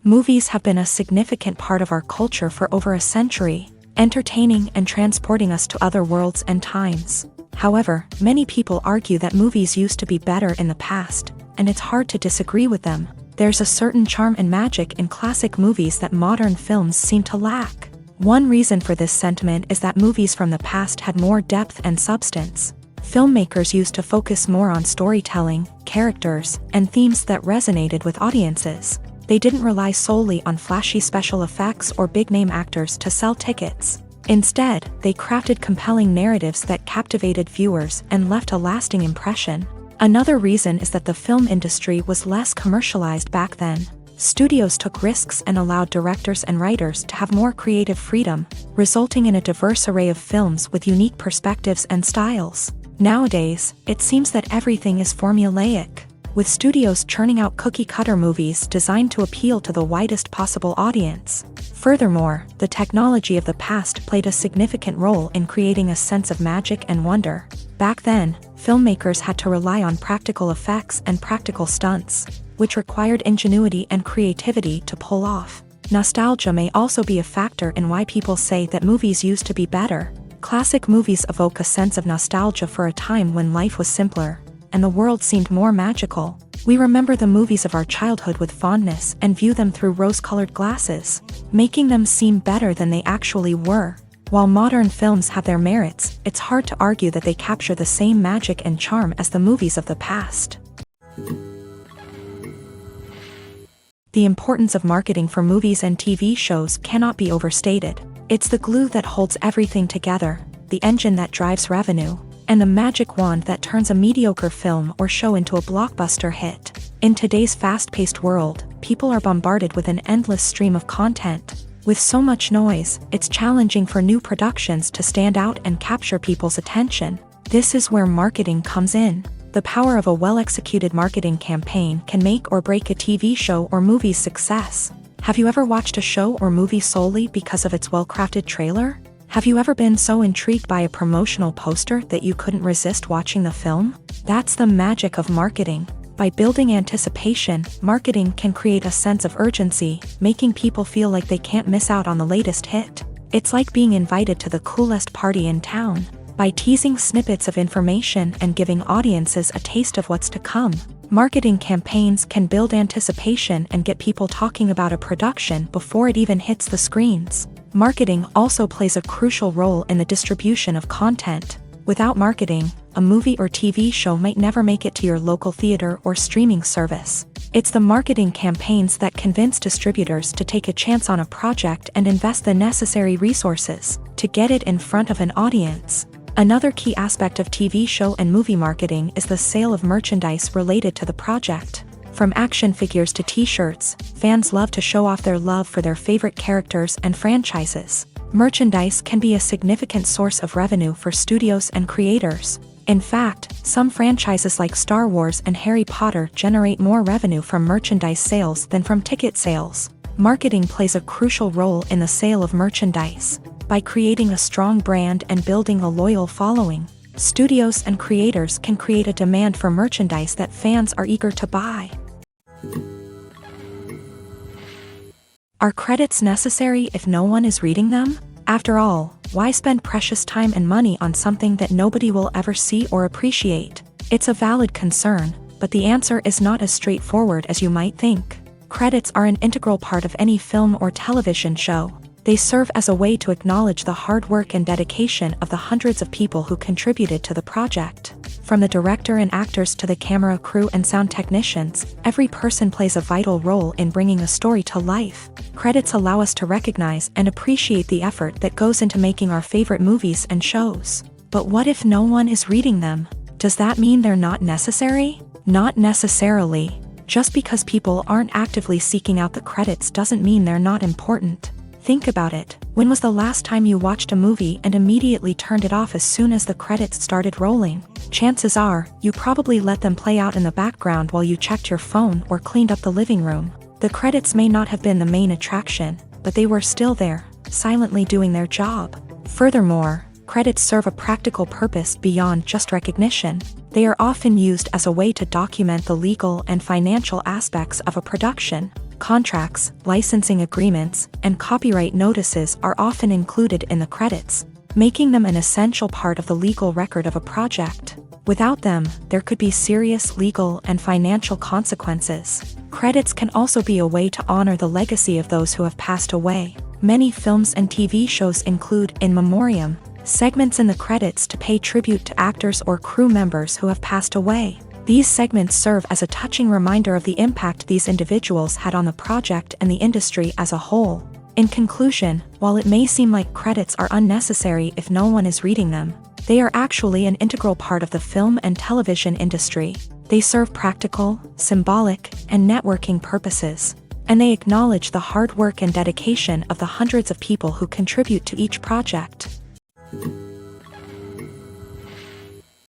Movies have been a significant part of our culture for over a century, entertaining and transporting us to other worlds and times. However, many people argue that movies used to be better in the past, and it's hard to disagree with them. There's a certain charm and magic in classic movies that modern films seem to lack. One reason for this sentiment is that movies from the past had more depth and substance. Filmmakers used to focus more on storytelling, characters, and themes that resonated with audiences. They didn't rely solely on flashy special effects or big-name actors to sell tickets. Instead, they crafted compelling narratives that captivated viewers and left a lasting impression. Another reason is that the film industry was less commercialized back then. Studios took risks and allowed directors and writers to have more creative freedom, resulting in a diverse array of films with unique perspectives and styles. Nowadays, it seems that everything is formulaic, with studios churning out cookie-cutter movies designed to appeal to the widest possible audience. Furthermore, the technology of the past played a significant role in creating a sense of magic and wonder. Back then, filmmakers had to rely on practical effects and practical stunts, which required ingenuity and creativity to pull off. Nostalgia may also be a factor in why people say that movies used to be better. Classic movies evoke a sense of nostalgia for a time when life was simpler, and the world seemed more magical. We remember the movies of our childhood with fondness and view them through rose-colored glasses, making them seem better than they actually were. While modern films have their merits, it's hard to argue that they capture the same magic and charm as the movies of the past. The importance of marketing for movies and TV shows cannot be overstated. It's the glue that holds everything together, the engine that drives revenue, and the magic wand that turns a mediocre film or show into a blockbuster hit. In today's fast-paced world, people are bombarded with an endless stream of content. With so much noise, it's challenging for new productions to stand out and capture people's attention. This is where marketing comes in. The power of a well-executed marketing campaign can make or break a TV show or movie's success. Have you ever watched a show or movie solely because of its well-crafted trailer? Have you ever been so intrigued by a promotional poster that you couldn't resist watching the film? That's the magic of marketing. By building anticipation, marketing can create a sense of urgency, making people feel like they can't miss out on the latest hit. It's like being invited to the coolest party in town. By teasing snippets of information and giving audiences a taste of what's to come, marketing campaigns can build anticipation and get people talking about a production before it even hits the screens. Marketing also plays a crucial role in the distribution of content. Without marketing, a movie or TV show might never make it to your local theater or streaming service. It's the marketing campaigns that convince distributors to take a chance on a project and invest the necessary resources to get it in front of an audience. Another key aspect of TV show and movie marketing is the sale of merchandise related to the project. From action figures to t-shirts, fans love to show off their love for their favorite characters and franchises. Merchandise can be a significant source of revenue for studios and creators. In fact, some franchises like Star Wars and Harry Potter generate more revenue from merchandise sales than from ticket sales. Marketing plays a crucial role in the sale of merchandise. By creating a strong brand and building a loyal following, studios and creators can create a demand for merchandise that fans are eager to buy. Are credits necessary if no one is reading them? After all, why spend precious time and money on something that nobody will ever see or appreciate? It's a valid concern, but the answer is not as straightforward as you might think. Credits are an integral part of any film or television show. They serve as a way to acknowledge the hard work and dedication of the hundreds of people who contributed to the project. From the director and actors to the camera crew and sound technicians, every person plays a vital role in bringing a story to life. Credits allow us to recognize and appreciate the effort that goes into making our favorite movies and shows. But what if no one is reading them? Does that mean they're not necessary? Not necessarily. Just because people aren't actively seeking out the credits doesn't mean they're not important. Think about it. When was the last time you watched a movie and immediately turned it off as soon as the credits started rolling? Chances are, you probably let them play out in the background while you checked your phone or cleaned up the living room. The credits may not have been the main attraction, but they were still there, silently doing their job. Furthermore, credits serve a practical purpose beyond just recognition. They are often used as a way to document the legal and financial aspects of a production. Contracts, licensing agreements, and copyright notices are often included in the credits, making them an essential part of the legal record of a project. Without them, there could be serious legal and financial consequences. Credits can also be a way to honor the legacy of those who have passed away. Many films and TV shows include in memoriam segments in the credits to pay tribute to actors or crew members who have passed away. These segments serve as a touching reminder of the impact these individuals had on the project and the industry as a whole. In conclusion, while it may seem like credits are unnecessary if no one is reading them, they are actually an integral part of the film and television industry. They serve practical, symbolic, and networking purposes, and they acknowledge the hard work and dedication of the hundreds of people who contribute to each project.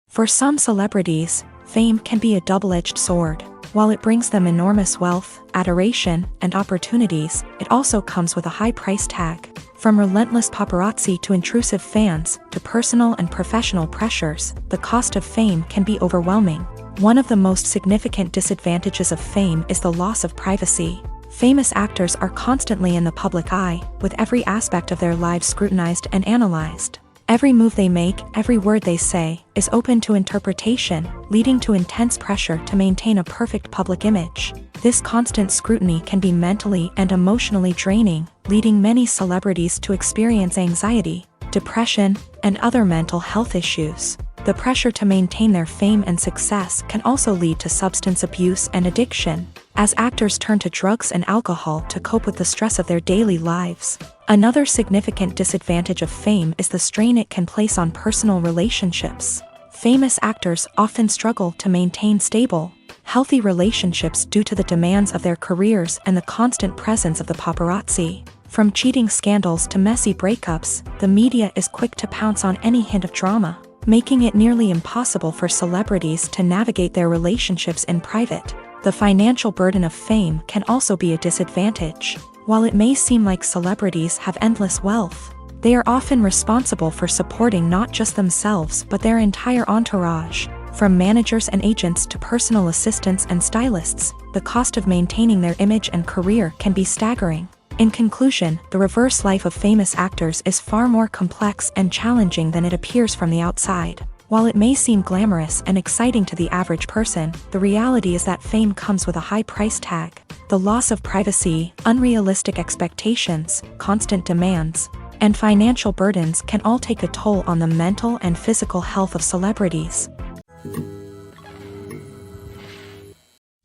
For some celebrities, fame can be a double-edged sword. While it brings them enormous wealth, adoration, and opportunities, it also comes with a high price tag. From relentless paparazzi to intrusive fans, to personal and professional pressures, the cost of fame can be overwhelming. One of the most significant disadvantages of fame is the loss of privacy. Famous actors are constantly in the public eye, with every aspect of their lives scrutinized and analyzed. Every move they make, every word they say, is open to interpretation, leading to intense pressure to maintain a perfect public image. This constant scrutiny can be mentally and emotionally draining, leading many celebrities to experience anxiety, depression, and other mental health issues. The pressure to maintain their fame and success can also lead to substance abuse and addiction, as actors turn to drugs and alcohol to cope with the stress of their daily lives. Another significant disadvantage of fame is the strain it can place on personal relationships. Famous actors often struggle to maintain stable, healthy relationships due to the demands of their careers and the constant presence of the paparazzi. From cheating scandals to messy breakups, the media is quick to pounce on any hint of drama, making it nearly impossible for celebrities to navigate their relationships in private. The financial burden of fame can also be a disadvantage. While it may seem like celebrities have endless wealth, they are often responsible for supporting not just themselves but their entire entourage. From managers and agents to personal assistants and stylists, the cost of maintaining their image and career can be staggering. In conclusion, the reverse life of famous actors is far more complex and challenging than it appears from the outside. While it may seem glamorous and exciting to the average person, the reality is that fame comes with a high price tag. The loss of privacy, unrealistic expectations, constant demands, and financial burdens can all take a toll on the mental and physical health of celebrities.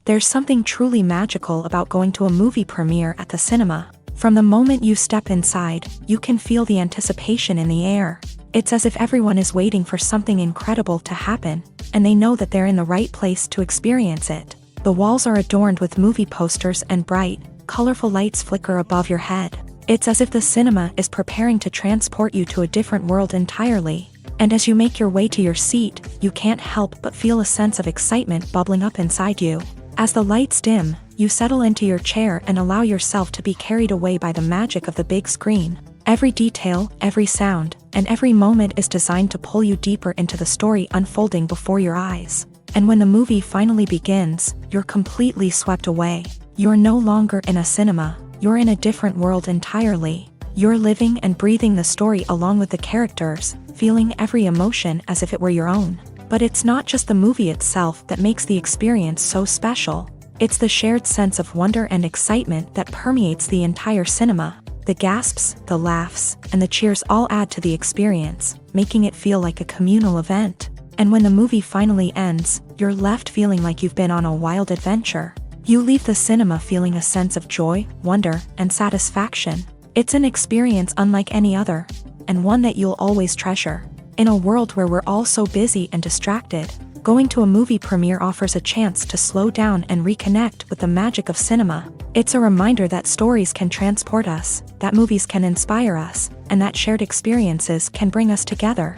There's something truly magical about going to a movie premiere at the cinema. From the moment you step inside, you can feel the anticipation in the air. It's as if everyone is waiting for something incredible to happen, and they know that they're in the right place to experience it. The walls are adorned with movie posters and bright, colorful lights flicker above your head. It's as if the cinema is preparing to transport you to a different world entirely. And as you make your way to your seat, you can't help but feel a sense of excitement bubbling up inside you. As the lights dim, you settle into your chair and allow yourself to be carried away by the magic of the big screen. Every detail, every sound, and every moment is designed to pull you deeper into the story unfolding before your eyes. And when the movie finally begins, you're completely swept away. You're no longer in a cinema, you're in a different world entirely. You're living and breathing the story along with the characters, feeling every emotion as if it were your own. But it's not just the movie itself that makes the experience so special. It's the shared sense of wonder and excitement that permeates the entire cinema. The gasps, the laughs, and the cheers all add to the experience, making it feel like a communal event. And when the movie finally ends, you're left feeling like you've been on a wild adventure. You leave the cinema feeling a sense of joy, wonder, and satisfaction. It's an experience unlike any other, and one that you'll always treasure. In a world where we're all so busy and distracted, going to a movie premiere offers a chance to slow down and reconnect with the magic of cinema. It's a reminder that stories can transport us, that movies can inspire us, and that shared experiences can bring us together.